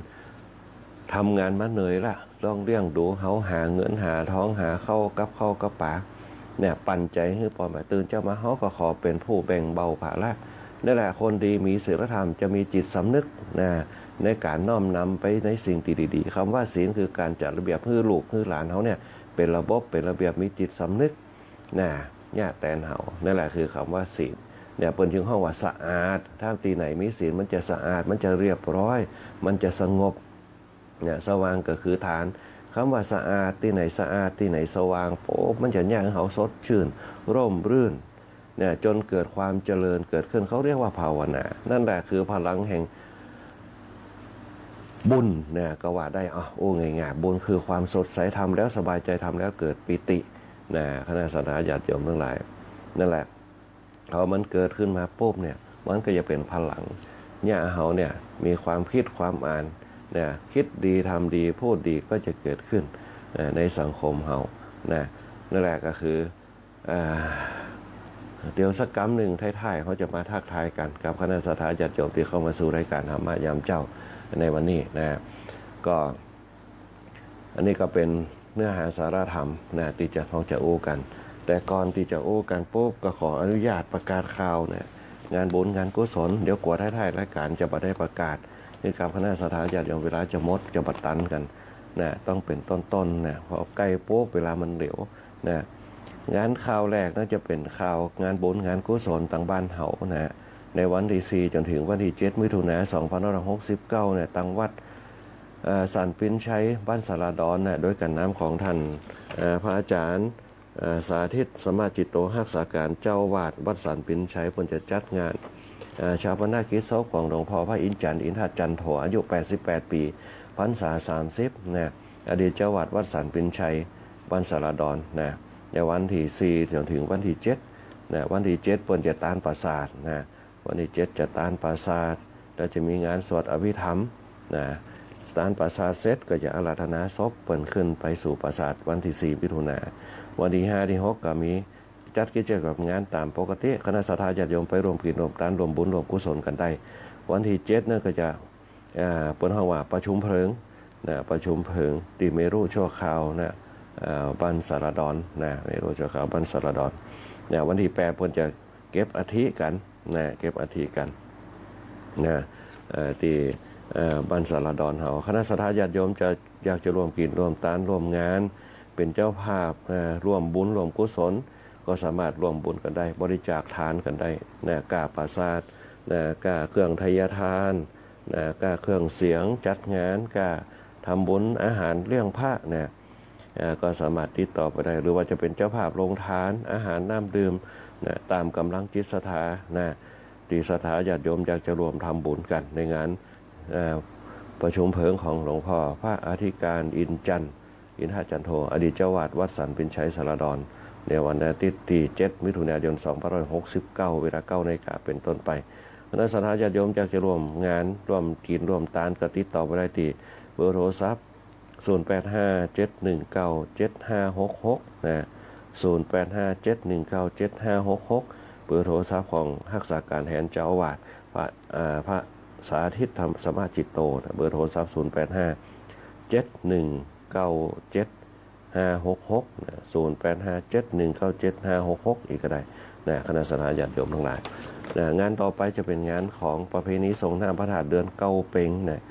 ทำงานมาเหนื่อยละลองเลี้ยงดูเขาหาเงินหาท้องหาเข้ากับปากเนี่ยปันใจให้พ่อแม่ตื่นเช้ามาเขาก็ขอเป็นผู้แบ่งเบาภาระนั่นแหละคนดีมีศีลธรรมจะมีจิตสำนึกนะในการน้อมนำไปในสิ่งที่ดีๆคำว่าศีลคือการจัดระเบียบเพื่อลูกเพื่อหลานเขาเนี่ยเป็นระบบเป็นระเบียบมีจิตสำนึกนะญาติแตนเขานั่นแหละคือคำว่าศีลเนี่ยเป็นถึงห้องว่าสะอาดถ้าที่ไหนมีศีลมันจะสะอาดมันจะเรียบร้อยมันจะสงบเนี่ยสว่างก็คือฐานคำว่าสะอาดที่ไหนสะอาดที่ไหนสว่างโป๊บมันจะแยกให้เขาสดชื่นร่มรื่นเนี่ยจนเกิดความเจริญเกิดขึ้นเขาเรียกว่าภาวนานั่นแหละคือพลังแห่งบุญเนี่ยก็ว่าได้โอ้ง่ายๆบุญคือความสดใสทำแล้วสบายใจทำแล้วเกิดปิตินะคณะสัตยาญาติโยมทั้งหลายนั่นแหละพอมันเกิดขึ้นมาปุ๊บเนี่ยมันก็จะเป็นพลังเนี่ยเขาเนี่ยมีความคิดความอ่านเนี่ยคิดดีทำดีพูดดีก็จะเกิดขึ้นในสังคมเขานะนั่นแหละก็คือเดี๋ยวสักกรรมหนึ่งท้ายๆเขาจะมาทักทายกันกับคณะสัตยาญาติโยมที่เข้ามาสู่รายการธรรมะยามเจ้าในวันนี้นะก็อันนี้ก็เป็นเนื้อหาสาระธรรมนะที่เราจะโอ้กันแต่ก่อนที่จะโอ้กันปุ๊บก็ขออนุญาตประกาศข่าวเนี่ยงานบุญงานกุศลเดี๋ยวกว่าท้ายๆรายการจะมาได้ประกาศนี่กับคณะสัตยาญาติโยมเวลาจะมดจะบัดตันกันนะต้องเป็นต้นๆนะพอใกล้ปุ๊บเวลามันเหลวนะงานข่าวแรกน่าจะเป็นข่าวงานบุญงานกุศลต่างบ้านเฮานะในวันที่4จนถึงวันที่7มิถุนายน2569เนี่ยตั้งวัดสันปินชัยบ้านสารดอนนะโดยการน้ำของท่านพระอาจารย์สาธิตสมาจิตโตรักษาการเจ้าวาดวัดสันปินชัยเพิ่นจะจัดงานชาปนกิจศพของหลวงพ่อพระอินทร์จันทร์อินทจันโทอายุ88ปีพรรษา30นะอดีตเจ้าวาดวัดสันปินชัยบ้านสารดอนนะในวันที่4จนถึงวันที่7นะวันที่7เพิ่นจะตานประสาทนะวันที่7จะตานปราสาทแล้วจะมีงานสวดอภิธรรมนะตานปราสาทเสร็จก็จะอาราธนาศพเปิดขึ้นไปสู่ปราสาทวันที่4มิถุนายนวันที่5ที่6ก็มีจัดกิจกรรมงานตามปกติคณะสัตยาญาติโยมไปรวมกิจรวมทานรวมบุญรวมกุศลกันได้วันที่7นั่นก็จะเปิดห้องว่าประชุมเพลิงนะประชุมเพลิงที่เมรุชั่วคราวนะบ้านสารดอนนะเมรุชั่วคราวบ้านสารดอนเนี่ยวันที่8เพิ่นจะเก็บอาทิกันนะเก็บอาทิกันนะที่บ้านสารดอนเฮาคณะสัตยาญาติโยมจะอยากจะร่วมกิจร่วมทานร่วมงานเป็นเจ้าภาพร่วมบุญร่วมกุศลก็สามารถร่วมบุญกันได้บริจาคทานกันได้นะกาปราสาทนะกาเครื่องไทยทานนะกาเครื่องเสียงจัดงานกาทำบุญอาหารเลี้ยงพระนะก็สามารถติดต่อไปได้หรือว่าจะเป็นเจ้าภาพโรงทานอาหารน้ำดื่มนะตามกำลังจิตศรัทธานะ ที่ศรัทธาญาติโยมอยากจะรวมทำบุญกันในงานประชุมเพลิงของหลวงพ่อพระอธิการอินจันทร์อินทจันโทอดีตเจ้าวาดวัดสันปินชัยสารดรในวันอาทิตย์ที่7 มิถุนายน 2569 เวลา 9 นาฬิกาเป็นต้นไปคณะศรัทธาญาติโยมอยากจะร่วมงานร่วมกินร่วมทานก็ติดต่อไปได้ที่เบอร์โทรศัพท์0857197566นะ0857197566เบอร์โทรศัพท์ของรักษาการแทนเจ้าอาวาสพระสาธิตธรรมสมาจิตโตนะเบอร์โทรศัพท์0857197566นะ0857197566อีกก็ได้นะคณะศรัทธาญาติโยมทั้งหลายนะงานต่อไปจะเป็นงานของประเพณีส่งน้ำพระธาตุเดือนเก้าเป็งนะ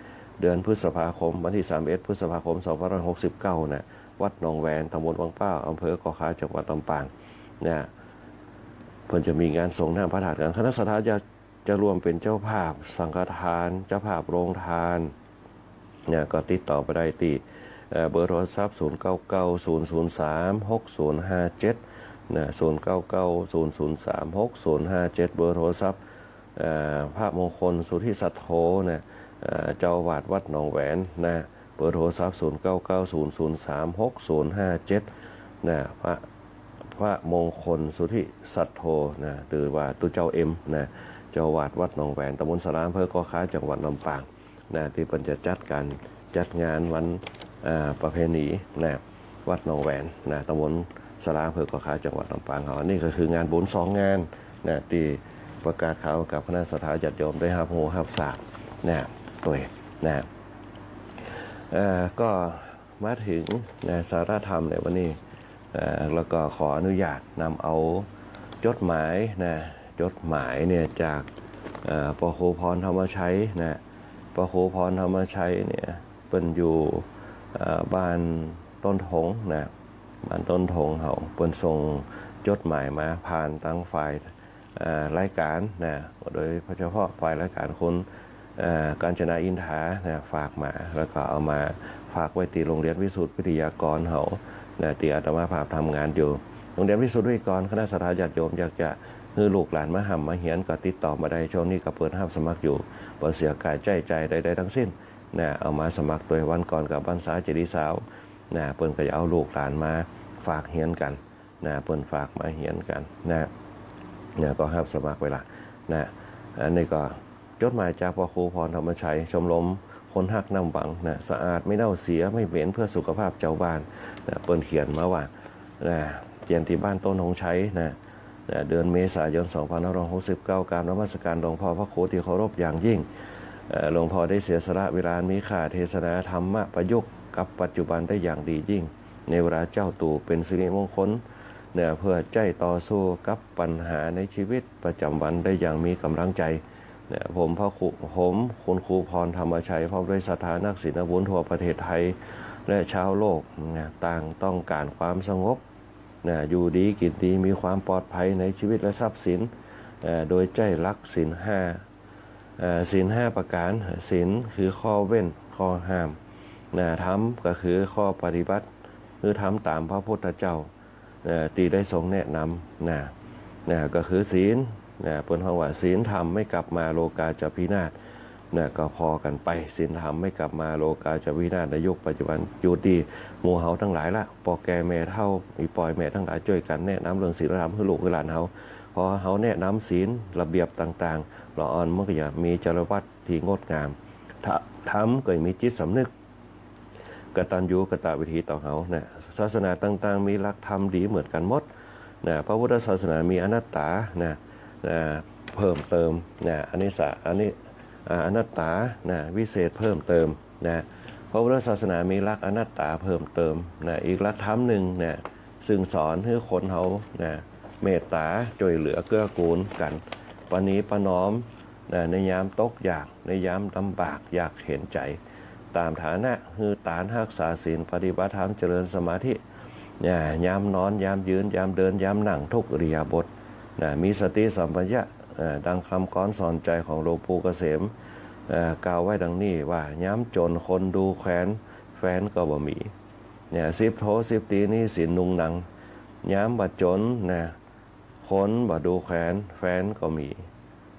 เดือนพฤษภาคมวันที่31 พฤษภาคม 2569นะวัดหนองแวนตำบลวังเป้าอำเภอเกาะขาจังหวัดลำปางนะเพิ่นจะมีงานส่งน้ำพระธาตุกันคณะศรัทธาจะรวมเป็นเจ้าภาพสังฆทานเจ้าภาพโรงทานเนี่ยก็ติดต่อไปได้ที่เบอร์โทรศัพท์0990036057นะ0990036057เบอร์โทรศัพท์พระมงคลสุทธิสัทโธนะเจ้าอาวาสวัดหนองแหวนนะเบอร์โทรศัพท์0990036057นะพระมงคลสุทธิสัทโธนะหรือว่าตุเจ้าเอ็มนะเจ้าอาวาสวัดหนองแหวนตำบลสารามอำเภอเกาะขาจังหวัดลำปางนะที่เพิ่นจะจัดงานวันประเพณีนะวัดหนองแหวนนะตำบลสารามอำเภอเกาะขาจังหวัดลำปางเขานี่ก็คืองานบุญ2 งานนะที่ประกาศข่าวกับคณะศรัทธาญาติโยมได้รับรู้รับทราบนะตัวนะก็มาถึงนะสาระธรรมในวันนี้แล้วก็ขออนุญาตนำเอาจดหมายนะจดหมายเนี่ยจากพระครูพรธรรมชัยนะพระครูพรธรรมชัยเนี่ยเป็นอยู่บ้านต้นทงนะบ้านต้นทงเขาเป็นส่งจดหมายมาผ่านตั้งฝ่ายรายการนะโดยเฉพาะฝ่ายรายการคนกาญจนาอินทานะฝากมาแล้วก็เอามาฝากไว้ที่โรงเรียนวิสุทธิวิทยากรเขานะที่อาตมาภาพทำงานอยู่โรงเรียนวิสุทธิวิทยากรคณะศรัทธาญาติโยมอยากจะคือลูกหลานมาหำมาเหียนก็ติดต่อมาได้ช่วงนี้ก็เปิดรับสมัครอยู่บ่เสียกายใจใดๆทั้งสิ้นนะเอามาสมัครโดยวันก่อนกับพรรษาเจดีย์สาวนะเปิ้นก็จะเอาลูกหลานมาฝากเหียนกันนะเปิ้นฝากมาเหียนกันนะก็รับสมัครเวลานะอันนี้ก็จดหมายจากพระครูพรธรรมชัยชมรมคนฮักน้ำบังนะสะอาดไม่เน่าเสียไม่เหม็นเพื่อสุขภาพเจ้าบ้านนะเปิ้นเขียนมาว่านะเจียนที่บ้านต้นหงชัยนะเดือนเมษายน 2569 การนมัสการหลวงพ่อพระครูที่เคารพอย่างยิ่งหลวงพ่อได้เสียสละเวลามีค่าเทศนาธรรมะประยุกต์กับปัจจุบันได้อย่างดียิ่งในเวลาเจ้าตู่เป็นสิริมงคลเนี่ยเพื่อใจต่อสู้กับปัญหาในชีวิตประจำวันได้อย่างมีกำลังใจเนี่ยผมคุณครูพรธรรมชัยพร้อมด้วยศรัทธานักศิลป์บุญทั่วประเทศไทยและชาวโลกเนี่ยต่างต้องการความสงบอยู่ดีกินดีมีความปลอดภัยในชีวิตและทรัพย์สินโดยใจรักศีล 5ประการศีลคือข้อเว้นข้อห้ามธรรมก็คือข้อปฏิบัติคือทำตามพระพุทธเจ้าที่ได้ทรงแนะนำก็คือศีลเปิ้นว่าศีลธรรมไม่กลับมาโลกาจะพินาศก็พอกันไปศีลธรรมไม่กลับมาโลกาจะพินาศในยุคปัจจุบันอยู่ที่หมู่เฮาทั้งหลายละปอแก่แม่เฒ่าอีปอยแม่ทั้งหลายช่วยกันแนะนำเรื่องศีลธรรมให้ลูกให้หลานเฮาพอเฮาแนะนำศีลระเบียบต่างๆละอ่อนมันก็จะมีจริยวัตรที่งดงามธรรมก็มีจิตสำนึกกตัญญูกตเวทีต่อเฮาศาสนาต่างๆมีหลักธรรมดีเหมือนกันหมดพระพุทธศาสนามีอนัตตาเพิ่มเติมอนัตตาวิเศษเพิ่มเติมพระพุทธศาสนามีหลักอนัตตาเพิ่มเติมอีกหลักธรรมหนึ่งซึ่งสอนให้คนเขาเมตตาช่วยเหลือเกื้อกูลกันปณีประนอมในยามตกยากในยามลำบากอยากเห็นใจตามฐานะคือตานรักษาศีลปฏิบัติธรรมเจริญสมาธิยามนอนยามยืนยามเดินยามนั่งทุกอิริยาบถมีสติสัมปชัญญะดังคำก้อนสอนใจของหลวงปู่เกษมกล่าวไว้ดังนี้ว่าย้ำจนคนดูแขวนแฟนก็บ่มี10 โถ 10 ตีนี่สินนุงหนังย้ำบัดจนคนบ่ดูแขวนแฟนก็มี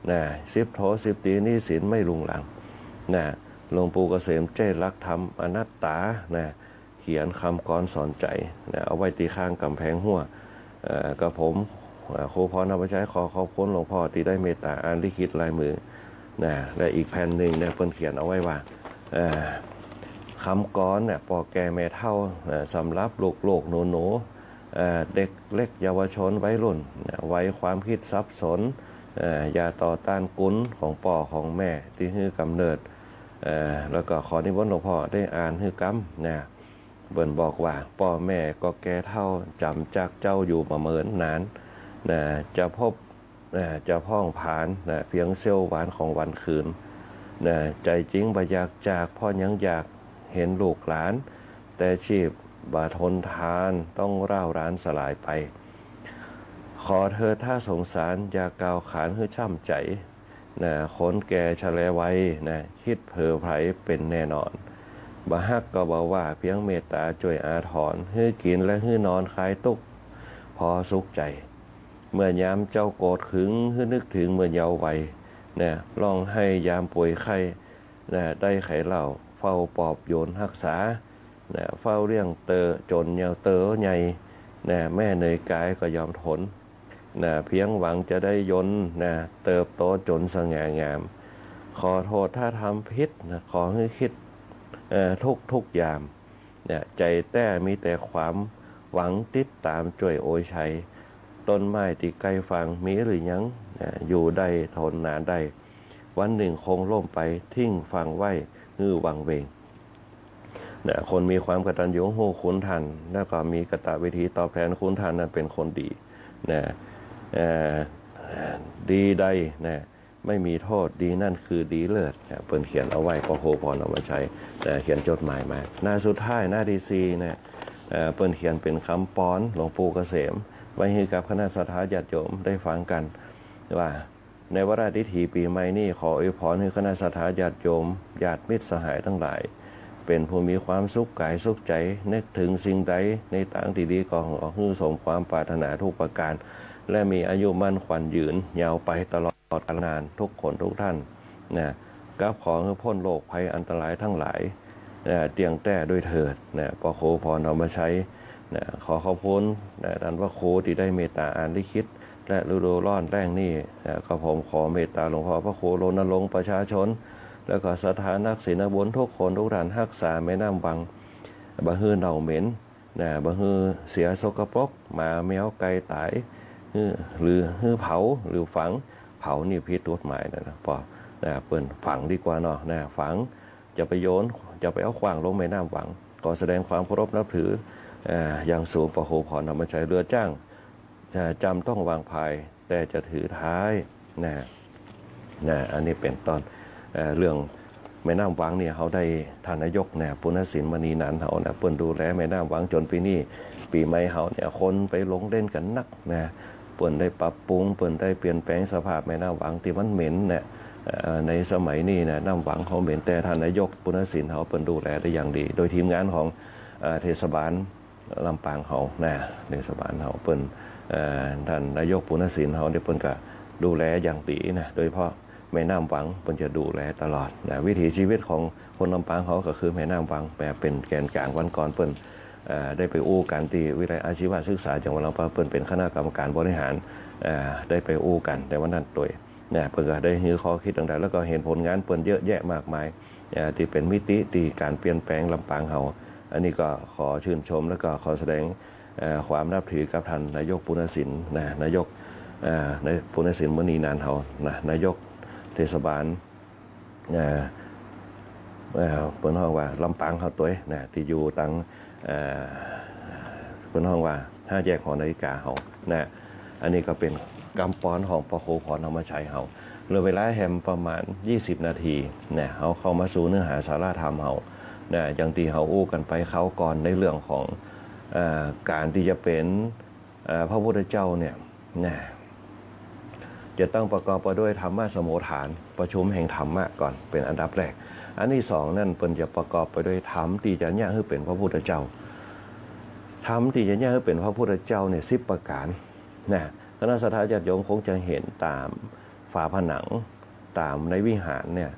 นะ10 โท 10 ตรีหนี้สินไม่รุงรังนะหลวงปู่เกษมเจ้รักธรรมอนัตตานะเขียนคำกรสอนใจนะเอาไว้ตีข้างกำแพงหัวกับผมครูพรนำไปใช้ขอขอบคุณหลวงพ่อที่ได้เมตตาอ่านลิขิตลายมือนะและอีกแผ่นหนึ่งเนี่ยเพิ่นเขียนเอาไว้ว่าคำกรเนี่ยปอแก่แม่เฒ่าสำหรับลูกหนูเด็กเล็กเยาวชนวัยรุ่นไว้ความคิดสับสนอย่าต่อต้านกุลของพ่อของแม่ที่ฮือกำเนิดแล้วก็ขอนิมนต์หลวงพ่อได้อ่านฮือกำนะเบิ่นบอกว่าพ่อแม่ก็แก่เฒ่าจำจากเจ้าอยู่มาเมินนานจะพบจะพ้องผานเพียงเสี้ยวหวานของวันคืนใจจริงบ่อยากจากพ่อยังอยากเห็นลูกหลานแต่ชีพบาทนทานต้องร่าวร้านสลายไปขอเธอถ้าสงสารอย่ากล่าวขานให้ช่ำใจคนแก่ชะแลไว้คิดเผลอไผเป็นแน่นอนบ่ฮักก็บอกว่าเพียงเมตตาช่วยอาทรให้กินและให้นอนคลายทุกข์พอสุขใจเมื่อยามเจ้าโกรธขึงให้นึกถึงเมื่อเยาว์วัยร้องให้ยามป่วยไข้ได้ไขเหล่าเฝ้าปอบโยนรักษาเฝ้าเลี้ยงเตอจนเยาเตอใหญ่แม่เหนื่อยกายก็ยอมทนเพียงหวังจะได้ยนเติบโตจนสง่างามขอโทษถ้าทำผิดขอให้คิดทุกยามใจแต้มีแต่ความหวังติดตามช่วยโอยชัยต้นไม้ที่ใกล้ฟังมีหรือยังอยู่ได้ทนนานได้วันหนึ่งคงล่มไปทิ้งฟังไว้ฮือวังเวงคนมีความกตัญญูรู้คุณทันแล้วก็มีกตวิธีตอบแทนคุณทันนั้นเป็นคนดีดีใดไม่มีโทษดีนั่นคือดีเลิศเปิ่นเขียนเอาไว้ก็โหพรเอามาใช้เขียนจดหมายมาหน้าสุดท้ายหน้าดีซีเปิ่นเขียนเป็นคำป้อนหลวงปู่เกษมไว้ให้กับคณะสัตยาญาติโยมได้ฟังกันว่าในวาระดิถีปีใหม่นี้ขออวยพรให้คณะสัตยาญาติโยมญาติมิตรสหายทั้งหลายเป็นผู้มีความสุขกายสุขใจนึกถึงสิ่งใดในทางที่ดีก็ขอให้สมความปรารถนาทุกประการและมีอายุมั่นขวัญยืนยาวไปตลอดนานทุกคนทุกท่านกับขอให้พ้นโรคภัยอันตรายทั้งหลายเตียงแต้ด้วยเถิดปอโคพรเอามาใช้ขอขอบคุณท่านพระครูที่ได้เมตตาอ่านลิขิตและฤดูร้อนแรงนี่ก็ผมขอเมตตาหลวงพ่อพระครูรณรงค์ประชาชนแล้วก็สถานักศิลปบุญทุกคนทุกท่านรักษาแม่น้ำวังบ่ฮือเน่าเหม็นบ่ฮือเสียสกปรกหมาแมวไก่ตายหรือฮือเผาหรือฝังเผานี่ผิดกฎหมายนะพอเปิ้นฝังดีกว่าเนาะฝังจะไปโยนจะไปเอาขว้างลงแม่น้ำวังก็แสดงความเคารพนับถืออย่างสูงประโคพรธรรมชัยเรือจ้างจำต้องวางภายแต่จะถือท้ายอันนี้เป็นตอนเรื่องแม่น้ำวังเนี่ยเขาได้ท่านนายกปุณศิลป์มณีนันท์เขาเปิ้นดูแลแม่น้ำวังจนปีนี้ปีใหม่เขาคนไปลงเล่นกันนักเปิ้นได้ปรับปรุงเปิ้นได้เปลี่ยนแปลงสภาพแม่น้ำวังที่มันเหม็นในสมัยนี้น้ำวังเขาเหม็นแต่ท่านนายกปุณศิลป์เขาเปิ้นดูแลได้อย่างดี โดยทีมงานของเทศบาลลำปางเขาเทศบาลเขาเปิ้นท่านนายกปุณศิลป์เขาเปิ้นก็ดูแลอย่างดีโดยเฉพาะแม่น้ำวังเปิ้นจะดูแลตลอดวิถีชีวิตของคนลำปางเขาก็คือแม่น้ำวังแบบเป็นแกนกลางวันก่อนเปิ้นได้ไปอู้กันที่วิทยาลัยอาชีวศึกษาจังหวัดลำปางเปิ้นเป็นคณะกรรมการบริหารได้ไปอู้กันในวันนั้นตัวเปิ้นก็ได้ฮือข้อคิดต่างๆแล้วก็เห็นผลงานเปิ้นเยอะแยะมากมายที่เป็นมิติที่การเปลี่ยนแปลงลำปางเขาอันนี้ก็ขอชื่นชมแล้วก็ขอแสดงความนับถือกับท่านนายกปุณศิลป์นายกปุณศิลป์มณีนันท์เขานายกเทศบาลเปิ้นห้องว่าลำปางเขาตัวที่อยู่ตั้งเปิ้นห้องว่า5 แยกหอนาฬิกาเขาอันนี้ก็เป็นกำป้อนของปโคพรธรรมชัยเขาเหลือเวลาแฮมประมาณ20 นาทีเขาเข้ามาสู่เนื้อหาสาระธรรมเขาอย่างที่เขาอู้กันไปเขาก่อนในเรื่องของการที่จะเป็นพระพุทธเจ้าจะต้องประกอบไปด้วยธรรมะสมุฏฐานประชุมแห่งธรรมะก่อนเป็นอันดับแรกอันที่สองนั่นเป็นจะประกอบไปด้วยธรรมที่จะเนี่ยให้เป็นพระพุทธเจ้าธรรมที่จะเนี่ยให้เป็นพระพุทธเจ้า10 ประการคณะสัตยาญาติโยมคงจะเห็นตาม ฝาผนังตามในวิหารเนี่ย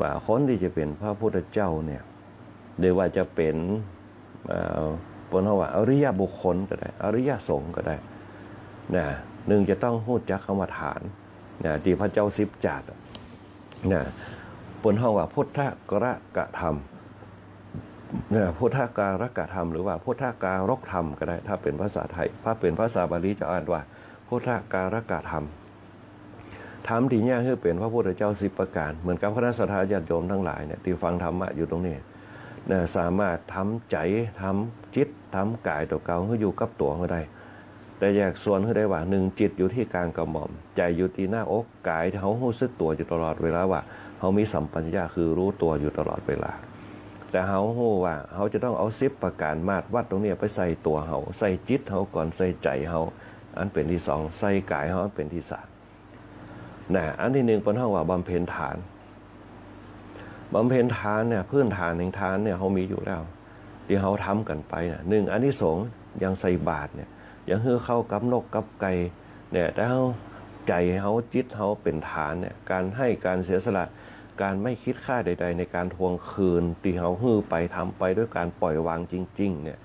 ว่าคนที่จะเป็นพระพุทธเจ้าเนี่ยหรือว่าจะเป็นปนว่าอริยบุคคลก็ได้อริยสงฆ์ก็ได้นะหนึ่งจะต้องรู้จักคำว่าฐานนะที่พระเจ้าสิบจาดนะปนว่าพุทธกรกะธรรมนะพุทธการกะธรรมหรือว่าพุทธการกธรรมก็ได้ถ้าเป็นภาษาไทยถ้าเป็นภาษาบาลีจะอ่านว่าพุทธการกะธรรมธรรมที่เนี่ยคือเป็นพระพุทธเจ้า10ประการเหมือนกับคณะสัตยาติโยมทั้งหลายเนี่ยที่ฟังธรรมะอยู่ตรงนี้นะสามารถทำใจทำจิตทำกายตัวเก่าให้อยู่กับตัวเขาได้แต่แยกส่วนให้ได้ว่าหนึ่งจิตอยู่ที่กลางกระหม่อมใจอยู่ที่หน้าอกกายเขารู้สึกตัวอยู่ตลอดเวลาว่าเขามีสัมปชัญญะคือรู้ตัวอยู่ตลอดเวลาแต่เขารู้ว่าเขาจะต้องเอา10ประการมาตรวัดตรงนี้ไปใส่ตัวเขาใส่จิตเขาก่อนใส่ใจเขาอันเป็นที่2ใส่กายเขาอันเป็นที่3นะอันที่1เป็นห้องว่าบำเพ็ญทานบำเพ็ญทานเนี่ยพื้นฐานแห่งทานเนี่ยเขามีอยู่แล้วที่เขาทำกันไปนะหนึ่งอันที่2ยังใส่บาตรเนี่ยยังฮือเข้ากับนกกับไก่เนี่ยแต่เขาใจเขาจิตเขาเป็นฐานเนี่ยการให้การเสียสละการไม่คิดค่าใดๆในการทวงคืนที่เขาฮือไปทำไปด้วยการปล่อยวางจริงๆเนี่ย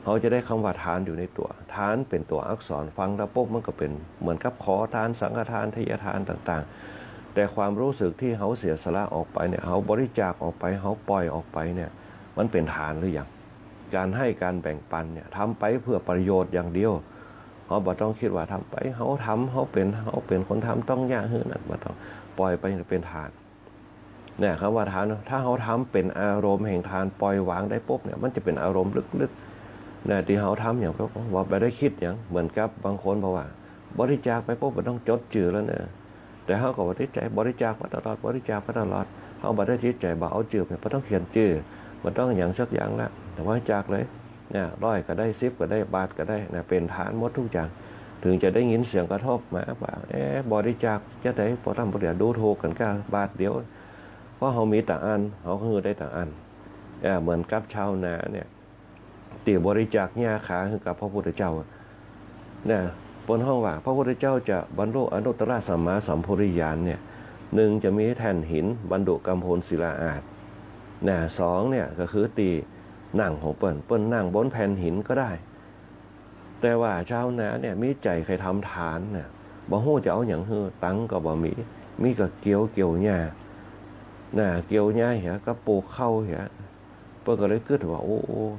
เขาจะได้คำว่าทานอยู่ในตัวทานเป็นตัวอักษรฟังแล้วปุ๊บมันก็เป็นเหมือนกับขอทานสังฆทานทายทานต่างๆแต่ความรู้สึกที่เขาเสียสละออกไปเนี่ยเขาบริจาคออกไปเขาปล่อยออกไปเนี่ยมันเป็นทานหรือยังการให้การแบ่งปันเนี่ยทำไปเพื่อประโยชน์อย่างเดียวเขาบอกต้องคิดว่าทำไปเขาทำเขาเป็นคนทำต้องยากหื้อนั่นมาต้องปล่อยไปเป็นทานเนี่ยคำว่าทานถ้าเขาทำเป็นอารมณ์แห่งทานปล่อยวางได้ปุ๊บเนี่ยมันจะเป็นอารมณ์ลึกๆเนี่ยที่เขาทำอย่างว่าไปได้คิดอย่างเหมือนกับบางคนบอกว่าบริจาคไปปุ๊บมันต้องจดจื่อแล้วเนี่ยแต่เขาก็บริจาคบริจาคมาตลอดบริจาคมาตลอดเขาบอกได้จิตใจบอกเอาจื่อเนี่ยมันต้องเขียนจื่อมันต้องอย่างสักอย่างละแต่บริจาคเลยเนี่ย100ก็ได้10ก็ได้บาทก็ได้นะเป็นฐานหมดทุกอย่างถึงจะได้ยินเสียงกระทบมาว่าบริจาคจะได้พอทำประเดี๋ยวดูถูกกันก็บาทเดียวเพราะเขามีต่างอันเขาคือได้ต่างอันเหมือนกับชาวนาเนี่ยตีบริจาคหญ้าขาคือกับพระพุทธเจ้าเนี่ยบนห้องว่าพระพุทธเจ้าจะบรรลุอนุตตรสัมมาสัมโพธิญาณเนี่ยหนึ่งจะมีแท่นหินบรรดุกำพลศิลาอาสเนี่ย2เนี่ยก็คือตีนั่งของเปิ้นนั่งบนแผ่นหินก็ได้แต่ว่าชาวนาเนี่ยมีใจใครทำทานเนี่ยบ่ฮู้จะเอาอย่างฮือตังก็บ่มีก็เกี่ยวหญ้าน่ะเกี่ยวหญ้าเหี่ยก็ปลูกข้าวเหี่ยเปิ้นก็เลยคิดว่าโอ้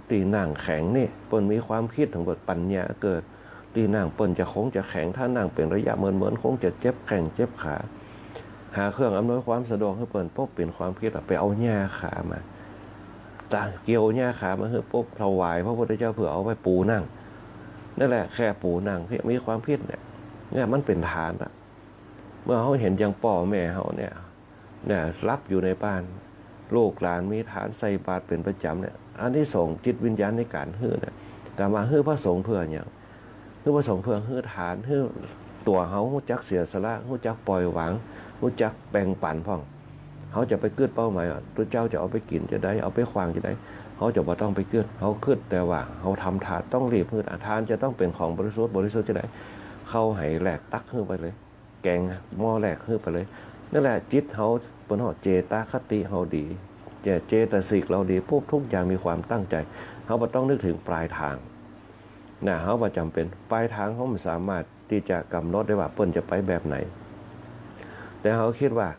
ตีนั่งแข็งนี่เปิ้นมีความคิดของเปิ้นปัญญาเกิดตีนั่งเปิ้นจะคงจะแข็งถ้านั่งเป็นระยะเหมือนคงจะเจ็บแข้งเจ็บขาหาเครื่องอำนวยความสะดวกให้เปิ้นปุ๊บเป็นความคิดไปเอาหญ้าขามาเกี่ยวหญ้าขามาคือปุ๊บถวายพระพุทธเจ้าเพื่อเอาไปปูนั่งนั่นแหละแค่ปูนั่งที่มีความคิดเนี่ยมันเป็นฐานละเมื่อเขาเห็นอย่างพ่อแม่เขาเนี่ยรับอยู่ในบ้านลูกหลานมีฐานใส่บาตรเป็นประจำเนี่ยอันที่ส่งจิตวิญญาณในการฮื้อเนี่ยแต่มาฮื้อพระสงฆ์เพื่ออย่างฮื้อพระสงฆ์เพื่อฮื้อฐานฮื้อตัวเขารู้จักเสียสละรู้จักปล่อยวางรู้จักแบ่งปันพ่องเขาจะไปเกิดเป้าหมายว่าพระเจ้าจะเอาไปกินจะได้เอาไปขวางจะได้เขาจะบ่ต้องไปเกิดเขาขึ้นแต่ว่าเขาทำทานต้องรีบฮื้อทานจะต้องเป็นของบริสุทธิ์จะได้เข้าให้แหลกตักฮื้อไปเลยแกงหม้อแหลกฮื้อไปเลยนั่นแหละจิตเขาเป็นหอเจตคติเขาดีเจตสิกเราดีพวกทุกอย่างมีความตั้งใจเขาบ่ต้องนึกถึงปลายทางนะเขาบ่จำเป็นปลายทางเขาไม่สามารถที่จะกำหนดได้ว่าเปิ้นจะไปแบบไหนแต่เขาคิดว่า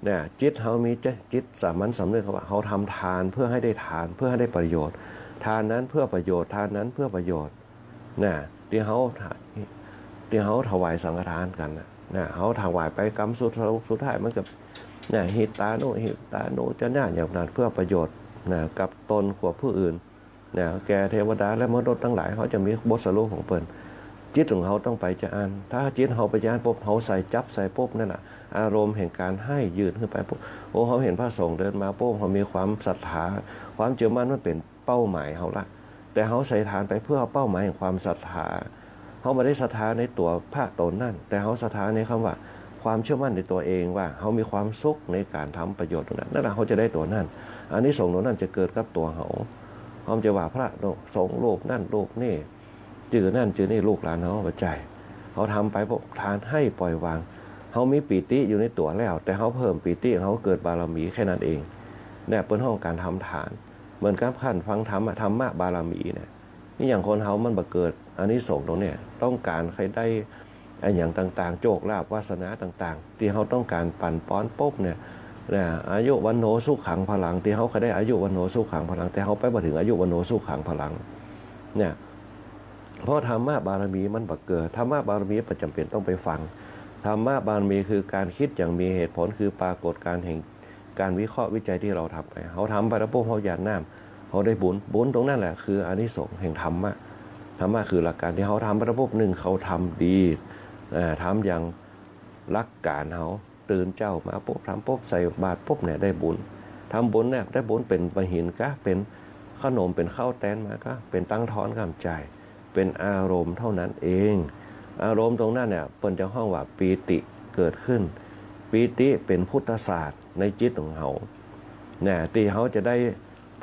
เนี่ยจิตเขามีจิตสามัญสำนึกว่าเขาทำทานเพื่อให้ได้ทานเพื่อให้ได้ประโยชน์ทานนั้นเพื่อประโยชน์ทานนั้นเพื่อประโยชน์นะที่เขาถวายสังฆทานกันนะเขาถวายไปกรรมสุดท้ายมันกับเนี่ยหิตาโนจะน่าอย่างนั้นเพื่อประโยชน์นะกับตนกับผู้อื่นนะแกเทวดาและมนุษย์ทั้งหลายเขาจะมีบทสรุปของเปิ้นจิตของเขาต้องไปจะอ่านถ้าจิตเขาไปจะอ่านปุ๊บเขาใส่จับใส่ปุ๊บนั่นแหละอารมณ์แห่งการให้ยืนขึ้นไปปุ๊บโอ้เขาเห็นพระสงฆ์เดินมาปุ๊บเขามีความศรัทธาความเชื่อมั่นมันเป็นเป้าหมายเขาละแต่เขาใส่ทานไปเพื่อเป้าหมายแห่งความศรัทธาเขาไม่ได้ศรัทธาในตัวภาคตนนั่นแต่เขาศรัทธาในคำว่าความเชื่อมั่นในตัวเองว่าเขามีความสุขในการทำประโยชน์ตรงนั้นนั่นแหละเขาจะได้ตัวนั่นอันนี้สงฆ์นั้นจะเกิดกับตัวเขาจะว่าพระสงฆ์โลกนั่นโลกนี่จื่อนั่นจื่อนี่ลูกหลานเขาปัจจัยเขาทำไปพวกทานให้ปล่อยวาง เขามีปีติอยู่ในตัวแล้ว แต่เขาเพิ่มปีติเขาเกิดบารมีแค่นั้นเองเนี่ยเป็นห้องการทำทานเหมือนกับขั้นฟังธรรมะบารมีเนี่ยนี่อย่างคนเขามันบังเกิดอานิสงส์ตรงเนี่ยต้องการใครได้อย่างต่างๆโจกลาภวาสนาต่างๆที่เขาต้องการปั่นป้อนปุ๊บเนี่ยอายุวันโนสุขังพลังที่เขาเคยได้อายุวันโนสุขังพลังแต่เขาไปมาถึงอายุวันโนสุขังพลังเนี่ยเพราะธรรมะบารมีมันบังเกิดธรรมะบารมีประจำเป็นต้องไปฟังธรรมะบารมีคือการคิดอย่างมีเหตุผลคือปรากฏการแห่งการวิเคราะห์วิจัยที่เราทำไปเขาทำไปแล้วปุ๊บเขาหยาดน้ำเขาได้บุญตรงนั้นแหละคืออานิสงส์แห่งธรรมะคือหลักการที่เขาทำไปแล้วปุ๊บหนึ่งเขาทำดีทำอย่างรักการเขาตื่นเจ้ามาปุ๊บทำปุ๊บใส่บาตรปุ๊บเนี่ยได้บุญทำบุญเนี่ยได้บุญเป็นปหินก็เป็นขนมเป็นข้าวแตนมาก็เป็นตั้งท้อนกำใจเป็นอารมณ์เท่านั้นเองอารมณ์ตรงนั้นเนี่ยเปิ่นจะห้องว่าปีติเกิดขึ้นปีติเป็นพุทธศาสตร์ในจิตของเขาเนี่ยที่เขาจะได้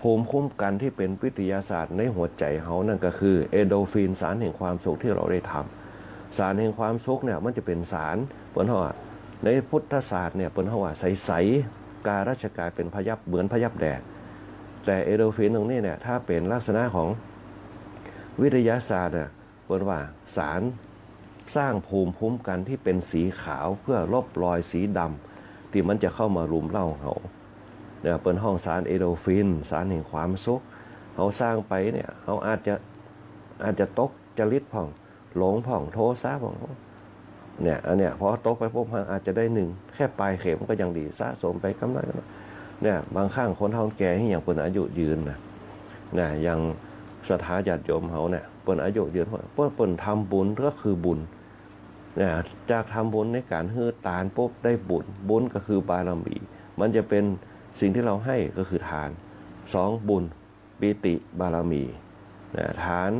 ภูมิคุ้มกันที่เป็นวิทยาศาสตร์ในหัวใจเขานั่นก็คือเอโดฟินสารแห่งความสุขที่เราได้ทำสารแห่งความสุขเนี่ยมันจะเป็นสารเปิ่นว่าในพุทธศาสตร์เนี่ยเปิ่นว่าใสๆการราชกายเป็นพยับเหมือนพยับแดดแต่เอโดฟินตรงนี้เนี่ยถ้าเป็นลักษณะของวิทยาศาสตร์เนี่ยเปิ่นว่าสารสร้างภูมิคุ้มกันที่เป็นสีขาวเพื่อลบรอยสีดำที่มันจะเข้ามารุมเร้าเขาเนี่ยเป็นห้องสารเอโดฟินสารแห่งความสุขเขาสร้างไปเนี่ยเขาอาจจะตกจริตผ่องหลงผ่องโทสะผ่องเนี่ยอันเนี้ยพอตกไปปุ๊บอาจจะได้หนึ่งแค่ปลายเข็มก็ยังดีสะสมไปกำไรเนี่ยบางข้างคนเฒ่าแก่ที่อย่างเป็นอายุยืนนะอย่างสถาญาติโยมเขาเนี่ยเป็นอายุยืนเพราะเป็นทำบุญก็คือบุญเนี่ยจากทำบุญในการฮื้อตานปุ๊บได้บุญก็คือบารมีมันจะเป็นสิ่งที่เราให้ก็คือทาน2บุญปิติบารมีทาน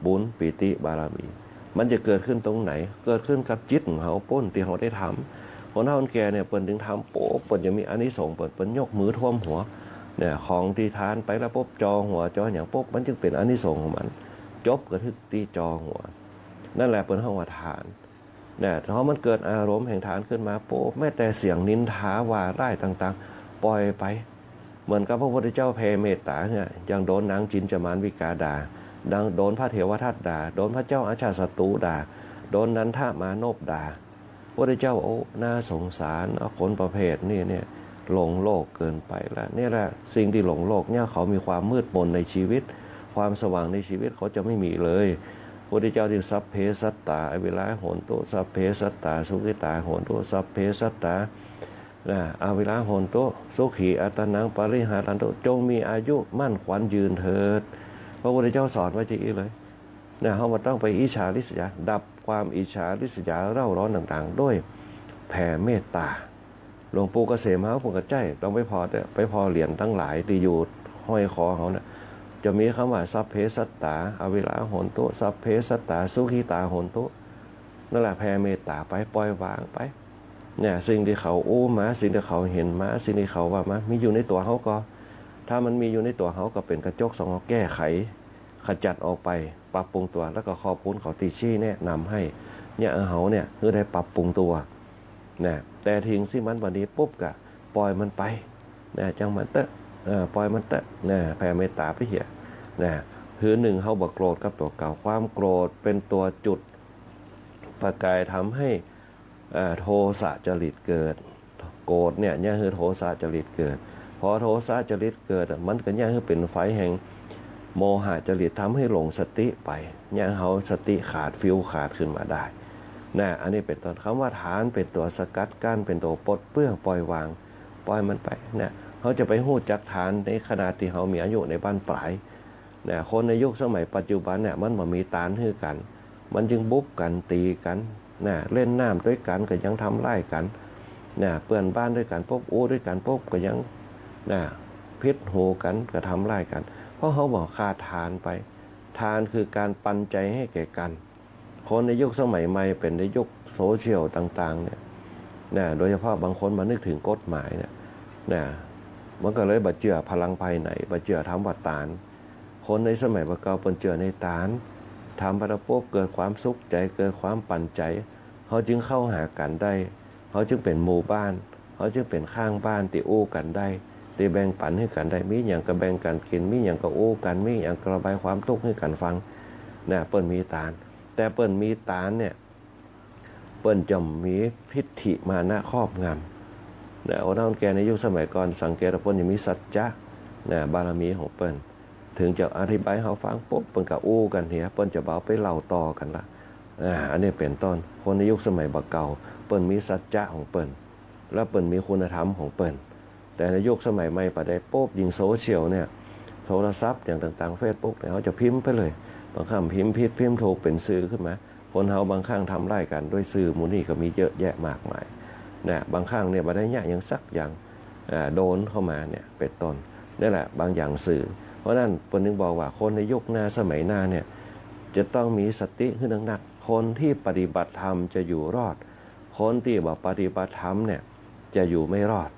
บุญปิติบารมีมันจะเกิดขึ้นตรงไหนเกิดขึ้นกับจิตของเขาปุ้นที่เขาได้ทำคนเฒ่าคนแก่เนี่ยเปิ่นถึงทำโป๊ะเปิ่นจะมีอานิสงส์เปิ่นยกมือท่วมหัวเนี่ยของที่ทานไปแล้วปุ๊บจอหัวจออย่างปุ๊บมันจึงเป็นอานิสงส์ของมันจบกระทึกตีจอหัวนั่นแหละเปิ่นเฮาว่าทานเนี่ยเพราะมันเกิดอารมณ์แห่งทานขึ้นมาปุ๊บแม้แต่เสียงนินทาว่าร้ายต่างๆปล่อยไปเหมือนกับพระพุทธเจ้าแผ่เมตตาเนี่ยยังโดนนางจินจามานวิกาด่าโดนพระเถรทัตด่าโดนพระเจ้าอาชาศัตรูด่าโดนนันทมานพด่าพระเจ้าโอ้น่าสงสารคนประเภทนี้เนี่ยหลงโลกเกินไปแล้วนี่แหละสิ่งที่หลงโลกเนี่ยเขามีความมืดมนในชีวิตความสว่างในชีวิตเขาจะไม่มีเลยพระเจ้าที่สัพเพสัตตาเวลาโหนตุสัพเพสัตตาสุขิตาโหนตุสัพเพสัตตาอาวิลาโหนตุสุขีอัตนังปริหารันตุจงมีอายุมั่นขวัญยืนเถิดพระพุทธเจ้าสอนไว้จริงเลยเขามาต้องไปอิจฉาริษยาดับความอิจฉาริษยาเร่าร้อนต่างๆด้วยแผ่เมตตาหลวงปู่เกษมเขาผมกระใจต้องไปพอเหรียญทั้งหลายที่อยู่ห้อยคอเขาเนี่ยจะมีคำว่าสัพเพสัตตาอวิลาโหนตุสัพเพสัตตาสุขิตาโหนตุนั่นแหละแผ่เมตตาไปปล่อยวางไปเนี่ยสิ่งที่เขาอู้มาสิ่งที่เขาเห็นมาสิ่งที่เขาว่ามามีอยู่ในตัวเขาก็ถ้ามันมีอยู่ในตัวเขาก็เป็นกระจกส่องแก้ไขขจัดออกไปปรับปรุงตัวแล้วก็ขอบคุณเขาตีชี้แนะนำให้เนี่ยเขาเนี่ยเพื่อได้ปรับปรุงตัวนะแต่ทิ้งสิมันวันนี้ปุ๊บกะปล่อยมันไปนะจังมันเตะปล่อยมันเตะนะแผ่เมตตาไปเหี้ยนะคือหนึ่งเขาบอกโกรธกับตัวเก่าความโกรธเป็นตัวจุดประกายทำให้โทสะจริตเกิดโกรธเนี่ยคือโทสะจริตเกิดพอโทสะจริตเกิดมันก็คือเป็นไฟแห่งโมหะจริตทำให้หลงสติไปเนี่ยเขาสติขาดฟิวขาดขึ้นมาได้นะอันนี้เป็นต้นคำว่าฐานเป็นตัวสกัดกั้นเป็นตัวปลดเปลื้องปล่อยวางปล่อยมันไปเนี่ยเขาจะไปหู้จักฐานในขณะที่เขามีอายุในบ้านปลายเนี่ยคนในยุคสมัยปัจจุบันเนี่ยมันมีตานฮือกันมันจึงบุบกันตีกันนะเล่นน้ำด้วยกันก็ยังทำไล่กันนะเปื่อนบ้านด้วยกันปุ๊บอู้ด้วยกันปุ๊บก็ยังนะพิษหูกันก็ทำไล่กันเพราะเขาบอกขาดทานไปทานคือการปันใจให้แก่กันคนในยุคสมัยใหม่เป็นในยุคโซเชียลต่างๆเนี่ยโดยเฉพาะบางคนมานึกถึงกฎหมายเนี่ยมันก็เลยบัดเจือพลังภายในบัดเจือทำวัดตานคนในสมัยเก่าเป็นเจือในตานทำพระปุ๊บเกิดความสุขใจเกิดความปั่นใจเขาจึงเข้าหากันได้ เขาจึงเป็นหมู่บ้านเขาจึงเป็นข้างบ้านที่อู้กันได้ที่แบ่งปันให้กันได้มีอย่างก็แบ่งกันกินมีอย่างก็อู้กันมีอย่างก็ระบายความทุกข์ให้กันฟังเนี่ยเปิ้นมีตาลแต่เปิ้นมีตาลเนี่ยเปิ้นจะมีพิธิมานะครอบงำเนี่ยเอาเท่าแกในยุคสมัยก่อนสังเกตว่าเปิ้นจะมีสัจจะเนี่ยบารมีของเปิ้นถึงจะอธิบายให้เขาฟังปุ๊บเปิ้นก็อู้กันเหียเปิ้นจะเอาไปเล่าต่อกันละอันนี้เป็นต้นคนในยุคสมัยบักเก่าเปิ้นมีสัจจะของเปิ้นแล้วเปิ้นมีคุณธรรมของเปิ้นแต่ในยุคสมัยใหม่ปะได้ปุ๊บยิงโซเชียลเนี่ยโทรศัพท์อย่างต่างๆเฟซบุ๊กเนี่ยเขาจะพิมพ์ไปเลยบางครั้งพิมพ์ผิดพิมพ์ถูกเป็นสื่อขึ้นมาคนเฮาบางครั้งทำไล่กันด้วยสื่อมูนี่ก็มีเยอะแยะมากมายเนี่ยบางครั้งเนี่ยบ่ได้ยะอย่างสักอย่างโดนเข้ามาเนี่ยเป็นต้นนี่แหละบางอย่างสื่อเพราะนั้นเปิ้นนึงบอกว่าคนในยุคหน้าสมัยหน้าเนี่ยจะต้องมีสติขึ้นหนักๆคนที่ปฏิบัติธรรมจะอยู่รอดคนที่บอกปฏิบัติธรรมเนี่ยจะอยู่ไม่รอด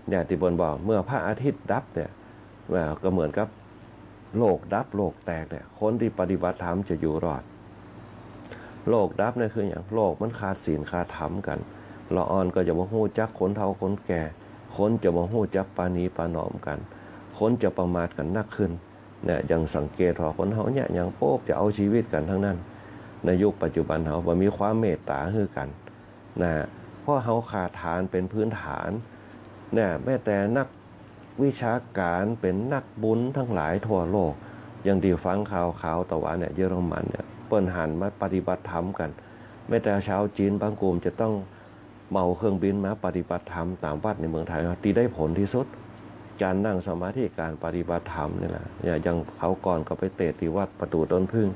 เนี่ยที่เปิ้นบอกเมื่อพระอาทิตย์ดับเนี่ยก็เหมือนกับโลกดับโลกแตกเนี่ยคนที่ปฏิบัติธรรมจะอยู่รอดโลกดับเนี่ยคืออย่างโลกมันขาดศีลขาดธรรมกันละอ่อนก็จะมาฮู้จักคนเฒ่าคนแก่คนจะมาฮู้จักปานีปานอมกันคนจะประมาทกันนักขึ้นเนี่ยยังสังเกตว่าคนเฮาเนี่ยอย่างโป๊บจะเอาชีวิตกันทั้งนั้นในยุคปัจจุบันเฮาบ่มีความเมตตาคือกันนะเพราะเฮาขาดฐานเป็นพื้นฐานเนี่ยแม้แต่นักวิชาการเป็นนักบุญทั้งหลายทั่วโลกอย่างที่ฟังข่าวตะวันเนี่ยเยอรมันเนี่ยเปิ้นหันมาปฏิบัติธรรมกันแม้แต่ชาวจีนบางกลุ่มจะต้องเหมาเครื่องบินมาปฏิบัติธรรมตามวัดในเมืองไทยที่ได้ผลที่สุดการนั่งสมาธิการปฏิบัติธรรมนี่แหละอย่างเขาก่อนก็ไปเตะที่วัดประตูต้นพึ่ง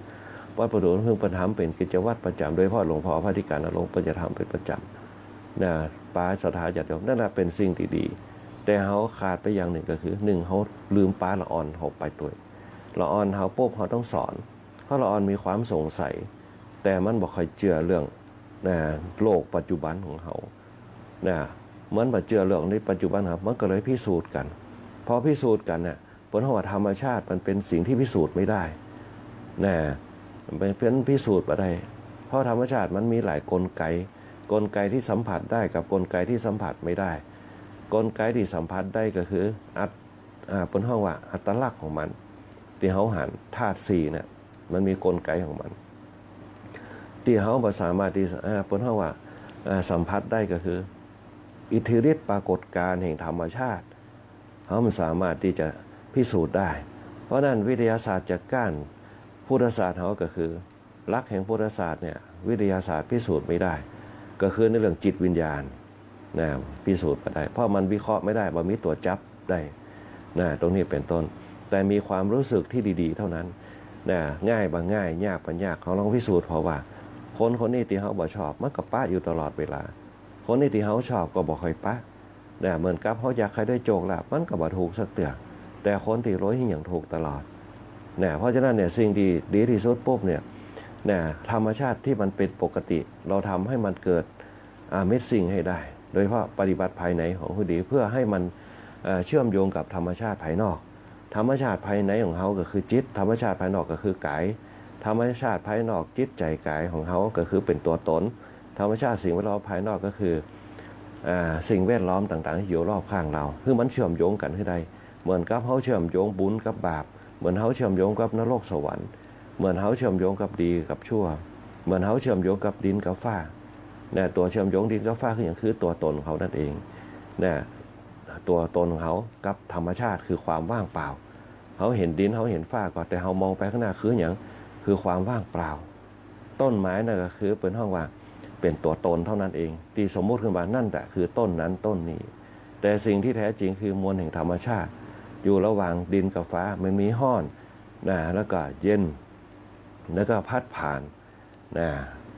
วัดประตูต้นพึ่งประทำเป็นกิจวัตรประจำโดยเฉพาะหลวงพ่อพระธิการนรงค์เปิ้นจะทำเป็นประจำนะปาสถาญาติโยมนั่นแหละเป็นสิ่งที่ดีแต่เขาขาดไปอย่างหนึ่งก็คือหนึ่งเขาลืมปาละอ่อนเขาไปตัวละอ่อนเขาปุ๊บเขาต้องสอนเพราะละอ่อนมีความสงสัยแต่มันบอกใครเชื่อเรื่องโลกปัจจุบันของเขาเหมือนเชื่อเรื่องในปัจจุบันครับมันก็เลยพิสูจน์กันพอพิสูจน์กันเนี่ยผลว่าธรรมชาติมันเป็นสิ่งที่พิสูจน์ไม่ได้เป็นพิสูจน์ไม่ได้เพราะธรรมชาติมันมีหลายกลไกที่สัมผัสได้กับกลไกที่สัมผัสไม่ได้กลไกที่สัมผัสได้ก็คือผลว่าอัตลักษณ์ของมันที่เขาหันธาตุสี่เนี่ยมันมีกลไกของมันที่เขาสามารถที่ผลว่าสัมผัสได้ก็คืออิทธิฤทธิปรากฏการณ์แห่งธรรมชาติเขามันสามารถที่จะพิสูจน์ได้เพราะนั้นวิทยาศาสตร์จากก้านพุทธศาสตร์เขาก็คือหลักแห่งพุทธศาสตร์เนี่ยวิทยาศาสตร์พิสูจน์ไม่ได้ก็คือในเรื่องจิตวิญญาณพิสูจน์ไม่ได้เพราะมันวิเคราะห์ไม่ได้ว่ามีตัวจับได้ตรงนี้เป็นต้นแต่มีความรู้สึกที่ดีๆเท่านั้นง่ายบางง่ายยากบางยากเขาลองพิสูจน์เพราะว่าคนนี้ที่เขาบ่ชอบมันก็ปะอยู่ตลอดเวลาคนนี้ที่เขาชอบก็บ่ค่อยปะเหมือนกับเขาอยากใครได้โจกละมันก็บ่ถูกสักเตือแต่คนที่ร้อยหิ่งอย่างถูกตลอดเพราะฉะนั้นเนี่ยสิ่งที่ดีที่สุดปุ๊บเนี่ยธรรมชาติที่มันเป็นปกติเราทำให้มันเกิดเม็ดสิ่งให้ได้โดยเฉพาะปฏิบัติภายในของผู้ดีเพื่อให้มันเชื่อมโยงกับธรรมชาติภายนอกธรรมชาติภายในของเขาก็คือจิตธรรมชาติภายนอกก็คือกายธรรมชาติภายนอกจิตใจกายของเขาก็คือเป็นตัวตนธรรมชาติสิ่งแวดล้อมภายนอกก็คือสิ่งแวดล้อมต่างๆที่อยู่รอบข้างเราคือมันเชื่อมโยงกันให้ได้เหมือนกับเขาเชื่อมโยงบุญกับบาปเหมือนเขาเชื่อมโยงกับนรกสวรรค์เหมือนเขาเชื่อมโยงกับดีกับชั่วเหมือนเขาเชื่อมโยงกับดินกับฟ้าตัวเชื่อมโยงดินกับฟ้าคืออย่างคือตัวตนเขานั่นเองตัวตนของเขากับธรรมชาติคือความว่างเปล่าเขาเห็นดินเขาเห็นฟ้าก่อนแต่เขามองไปข้างหน้าคืออย่างคือความว่างเปล่าต้นไม้นั่นก็คือเป็นห้องว่างเป็นตัวตนเท่านั้นเองที่สมมุติขึ้นมานั่นแหละคือต้นนั้นต้นนี้แต่สิ่งที่แท้จริงคือมวลแห่งธรรมชาติอยู่ระหว่างดินกับฟ้ามันมีห้อนแล้วก็เย็นแล้วก็พัดผ่าน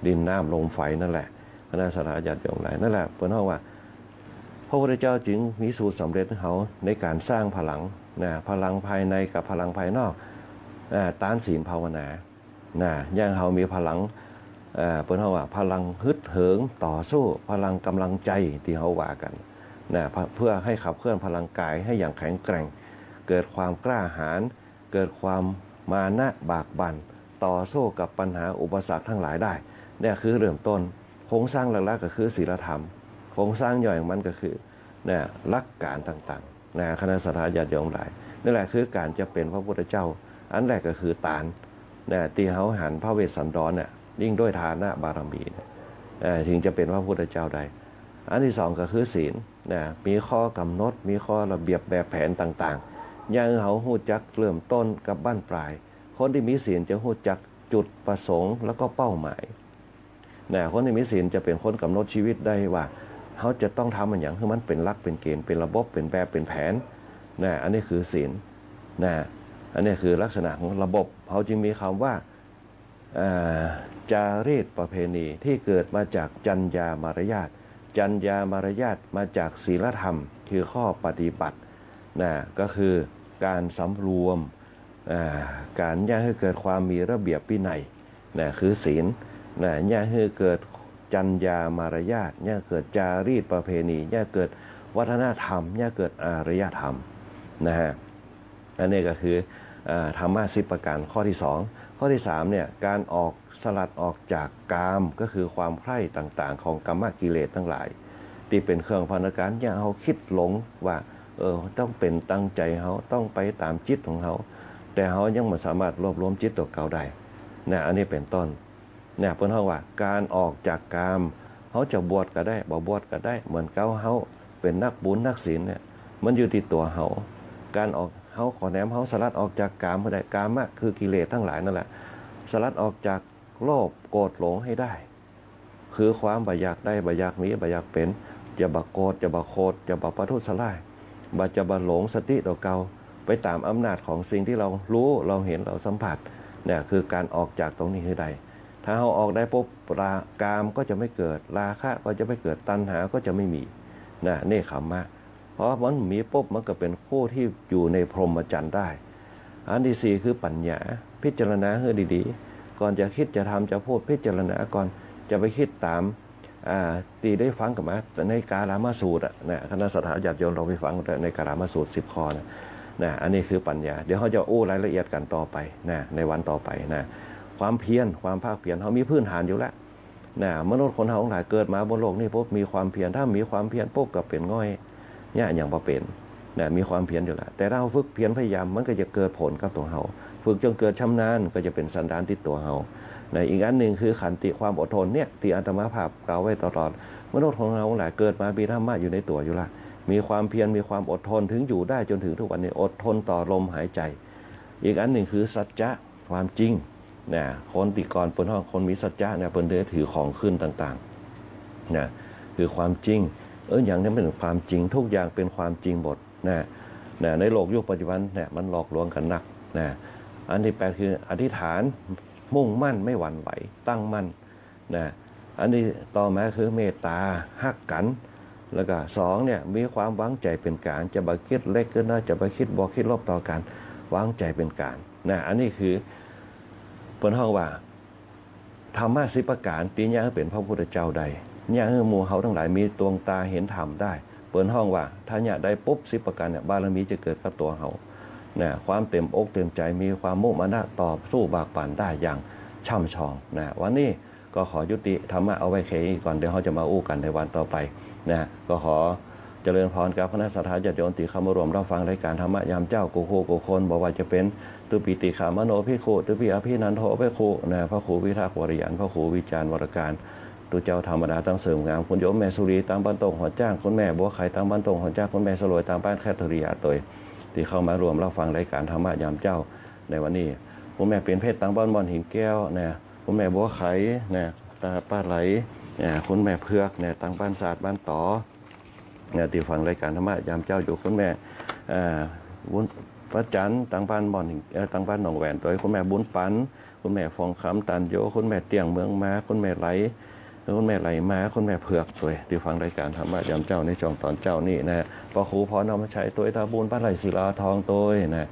ดินน้ำลมไฟนั่นแหละคณะสัตยาติโยมหลายนั่นแหละเป็นห้องว่าพระพุทธเจ้าจึงมีสูตรสำเร็จของเขาในการสร้างพลังพลังภายในกับพลังภายนอกต้านศีลภาวนาอย่างเขามีพลังเป็นเขาว่าพลังฮึดเหิงต่อสู้พลังกำลังใจที่เขาว่ากันเพื่อให้ขับเคลื่อนพลังกายให้อย่างแข็งแกร่งเกิดความกล้าหาญเกิดความมานะบากบั่นต่อสู้กับปัญหาอุปสรรคทั้งหลายได้นี่คือเริ่มต้นโครงสร้างหลักๆก็คือศีลธรรม โครงสร้างย่อยของมันก็คือนะหลักการต่างๆนะคณะสัตยาติโยมหลายนั่นแหละคือการจะเป็นพระพุทธเจ้าอันแรกก็คือตานนะตีเฮาหันพระเวสสันดรเนี่ยยิ่งด้วยทานะบารมีถึงจะเป็นพระพุทธเจ้าได้อันที่สองก็คือศีลนะมีข้อกำหนดมีข้อระเบียบแบบแผนต่างๆอย่างเขาหู้จักเริ่มต้นกับบ้านปลายคนที่มีศีลจะหู้จักจุดประสงค์แล้วก็เป้าหมายนะคนที่มีศีลจะเป็นคนกำหนดชีวิตได้ว่าเขาจะต้องทำมันอย่างให้มันเป็นหลักเป็นเกณฑ์เป็นระบบเป็นแบบเป็นแผนนะอันนี้คือศีลนะอันนี้คือลักษณะของระบบเขาจึงมีคำว่าจารีตประเพณีที่เกิดมาจากจรรยามารยาทจรรยามารยาทมาจากศีลธรรมคือข้อปฏิบัตินะก็คือการสำรวมการย่าให้เกิดความมีระเบียบวินัยนะคือศีลนะย่าให้เกิดจรรยามารยาทย่าเกิดจารีตประเพณีย่าเกิดวัฒนธรรมย่าเกิดอารยธรรมนะฮะอันนี้ก็คือธรรมะ10ประการข้อที่2ข้อที่3เนี่ยการสลัดออกจากกามก็คือความใคร่ต่างๆของกรรมกิเลสทั้งหลายที่เป็นเครื่องพันธการอย่าเขาคิดหลงว่าต้องเป็นตั้งใจเขาต้องไปตามจิตของเขาแต่เขายังไม่สามารถรวบรวมจิตตัวเก่าได้นะอันนี้เป็นต้นเนี่ยเพิ่นเฮาว่าการออกจากกามเขาจะบวชก็ได้บ่บวชก็ได้เหมือนเขาเป็นนักบุญนักศีลเนี่ยมันอยู่ที่ตัวเขาการออกเขาขอแนมเขาสลัดออกจากกามได้กามคือกิเลสทั้งหลายนั่นแหละสลัดออกจากโลภโกรธหลงให้ได้คือความบ่อยากได้บ่อยากมีบ่อยากเป็นจะบ่โกรธจะบ่โคตรจะบ่ประทุษร้ายบ่จะบ่หลงสติตัวเก่าไปตามอำนาจของสิ่งที่เรารู้เราเห็นเราสัมผัสเนี่ยคือการออกจากตรงนี้ให้ได้ถ้าเราออกได้ปุ๊บกามก็จะไม่เกิดราคะก็จะไม่เกิดตัณหาก็จะไม่มีนะนี่ขำมากเพราะมันมีปุ๊บมันก็เป็นผู้ที่อยู่ในพรหมจรรย์ได้อันที่4คือปัญญาพิจารณาให้ดีๆก่อนจะคิดจะทำจะพูดพิจารณาก่อนจะไปคิดตามตีได้ฟังกับมาในกาลามาสูตรนะคณะสัตยาติโยมเราไปฟังในกาลามาสูตร10ข้อนะอันนี้คือปัญญาเดี๋ยวเขาจะอู้รายละเอียดกันต่อไปนะในวันต่อไปนะความเพียรความภาคเพียรเขามีพื้นฐานอยู่แล้วนะมนุษย์คนเราหลายเกิดมาบนโลกนี่ปุ๊บมีความเพียรถ้ามีความเพียรปุ๊บก็เป็นง่อยเนี่ยอย่างบ่เป็นนะมีความเพียรอยู่แล้วแต่ถ้าเราฝึกเพียรพยายามมันก็จะเกิดผลกับตัวเราฝึกจนเกิดชำนาญก็จะเป็นสันดานติดตัวเราในอีกอันหนึ่งคือขันติความอดทนเนี่ยที่อาตมาภาพกล่าวไว้ตลอดมนุษย์ของเราหลายเกิดมามีธรรมะอยู่ในตัวอยู่ละมีความเพียรมีความอดทนถึงอยู่ได้จนถึงทุกวันนี้อดทนต่อลมหายใจอีกอันหนึ่งคือสัจจะความจริงนะคนติกรเปิ้นห้องคนมีสัจจะเนี่ยเปิ้นได้ถือของขึ้นต่างๆนะคือความจริงอย่างนี้เป็นความจริงทุกอย่างเป็นความจริงหมดนะในโลกยุคปัจจุบันเนี่ยมันหลอกลวงกันหนักนะอันที่8คืออธิษฐานมุ่งมั่นไม่หวั่นไหวตั้งมั่นนะอันนี้ต่อมาคือเมตตาฮักกันแล้วก็2เนี่ยมีความวางใจเป็นกลางจะบ่คิดเล็กก็ได้จะบ่คิดบ่คิดลบต่อกันวางใจเป็นกลางนะอันนี้คือเปิ้นฮ้องว่าธรรมะ10ประการที่ย่าเป็นพระพุทธเจ้าใดย่าให้หมู่เฮาทั้งหลายมีดวงตาเห็นธรรมได้เปิ้นฮ้องว่าถ้าย่าได้ปุ๊บ10ประการเนี่ยบารมีจะเกิดกับตัวเฮานะความเต็มอกเต็มใจมีความมุ่งมั่นต่อสู้บากบั่นได้อย่างช่ำชองนะวันนี้ก็ขอยุติธรรมะเอาไว้แค่นี้ก่อนเดี๋ยวเราจะมาอู้กันในวันต่อไปนะก็ขอเจริญพรกับคณะสัตยาติโยมที่เข้ามารวมรับฟังรายการธรรมะยามเจ้ากูโคกูคนบอกว่าจะเป็นตุปิติขามโนภิกขุตุปิอภินันโทภิกขุนะพระครูวิทักษ์วรยันพระครูวิจารณ์วรการตุเจ้าธรรมดาตั้งเสริมงามคุณโยมแม่สุรีตามบ้านตรงหัวจ้างคุณแม่บัวไข่ตามบ้านตรงหัวจ้างคุณแม่สลวยตามบ้านแคทริยาตัวที่เข้ามารวมรับฟังรายการธรรมะยามเจ้าในวันนี้คุณแม่เป็นเพชรตามบ้านบอนหินแก้วนะคุณแม่บัวไข่นะตาป้าไหลคุณแม่เพือกเนี่ยตามบ้านศาสตร์บ้านต่อเนี่ยที่ฟังรายการธรรมะยามเจ้าอยู่คุณแม่บุญพระจันทร์ต่างบ้านบอนต่างบ้านหนองแหวนตัวคุณแม่บุญปันคุณแม่ฟองคำตันโยคุณแม่เตียงเมืองมาคุณแม่ไหลคุณแม่ไหลมาคุณแม่เผือกตัวที่ฟังรายการธรรมะยามเจ้าในช่องตอนเจ้านี่นะพระครูพรนำชัยตัวทาบุญพระไหลศิลาทองตัวนะ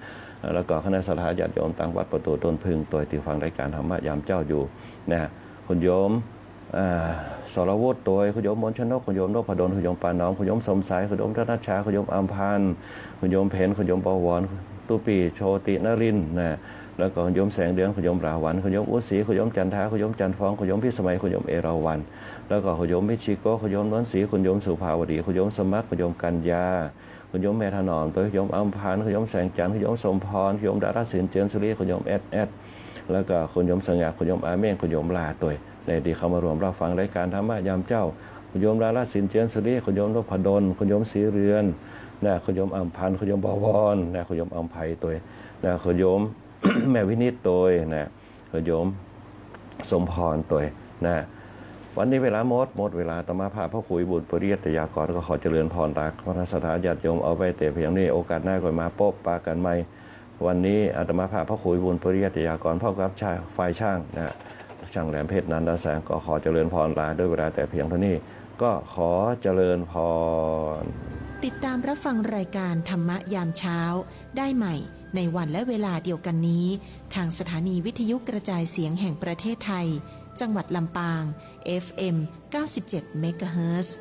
แล้วก็คณะสัตยาติโยมต่างวัดประตูต้นพึ่งตัวที่ฟังรายการธรรมะยามเจ้าอยู่นะคุณโยมสรวุฒิตัวคุณโยมมนชนกคุณโยมนพดลคุณโยมปานน้องคุณโยมสมสายคุณโยมรัตนชาคุณโยมอัมพันธ์คุณโยมเพนคุณโยมปวรตุปีโชตินรินทร์นะ แล้วก็คุณโยมแสงเดือนคุณโยมราวันคุณโยมอุศรีคุณโยมจันทาคุณโยมจันทร์ฟ้องคุณโยมพิสมัยคุณโยมเอราวัณแล้วก็คุณโยมมิชิโกคุณโยมนวลศรีคุณโยมสุภาวดีคุณโยมสมัครคุณโยมกัญญาคุณโยมแม่ถนอมตัวคุณโยมอัมพันธ์คุณโยมแสงจันทร์คุณโยมสมพรคุณโยมดาราศิลป์เจียนสุรีคุณโยมแอดแล้วก็คุณโยมสง่าคุณโยมอาเม่งคุณโยมลาตัวในที่เข้ามารวมรับฟังรายการธรรมะยามเจ้าคุณโยมดาราศิลป์เจียนสุรีคุณโยมนพดลคุณโยมศรีเรือนนะคุณโยมอัมพันธ์คุณโยมบวรนะคุณโยมอัมไพตัวนะคุณโยม แม่วินิจตัวนะคุณโยมสมพรตัวนะวันนี้เวลาหมดเวลาตมาภาพพระคุยบุตรปริยัตยากรก็ขอเจริญพรรักพระสถาญาติโยมเอาไปแต่เพียงนี้โอกาสหน้าก็มาพบปะกันใหม่วันนี้อาตมาภาพพระคุยบุญปริยัตยากรพ่อกับชายฝ่ายช่างนะช่างแหลมเพชรนันทแสงก็ขอเจริญพรลาด้วยเวลาแต่เพียงเท่านี้ก็ขอเจริญพร ติดตามรับฟังรายการธรรมะยามเช้าได้ใหม่ในวันและเวลาเดียวกันนี้ทางสถานีวิทยุกระจายเสียงแห่งประเทศไทยจังหวัดลำปาง FM 97 เมกะเฮิรตซ์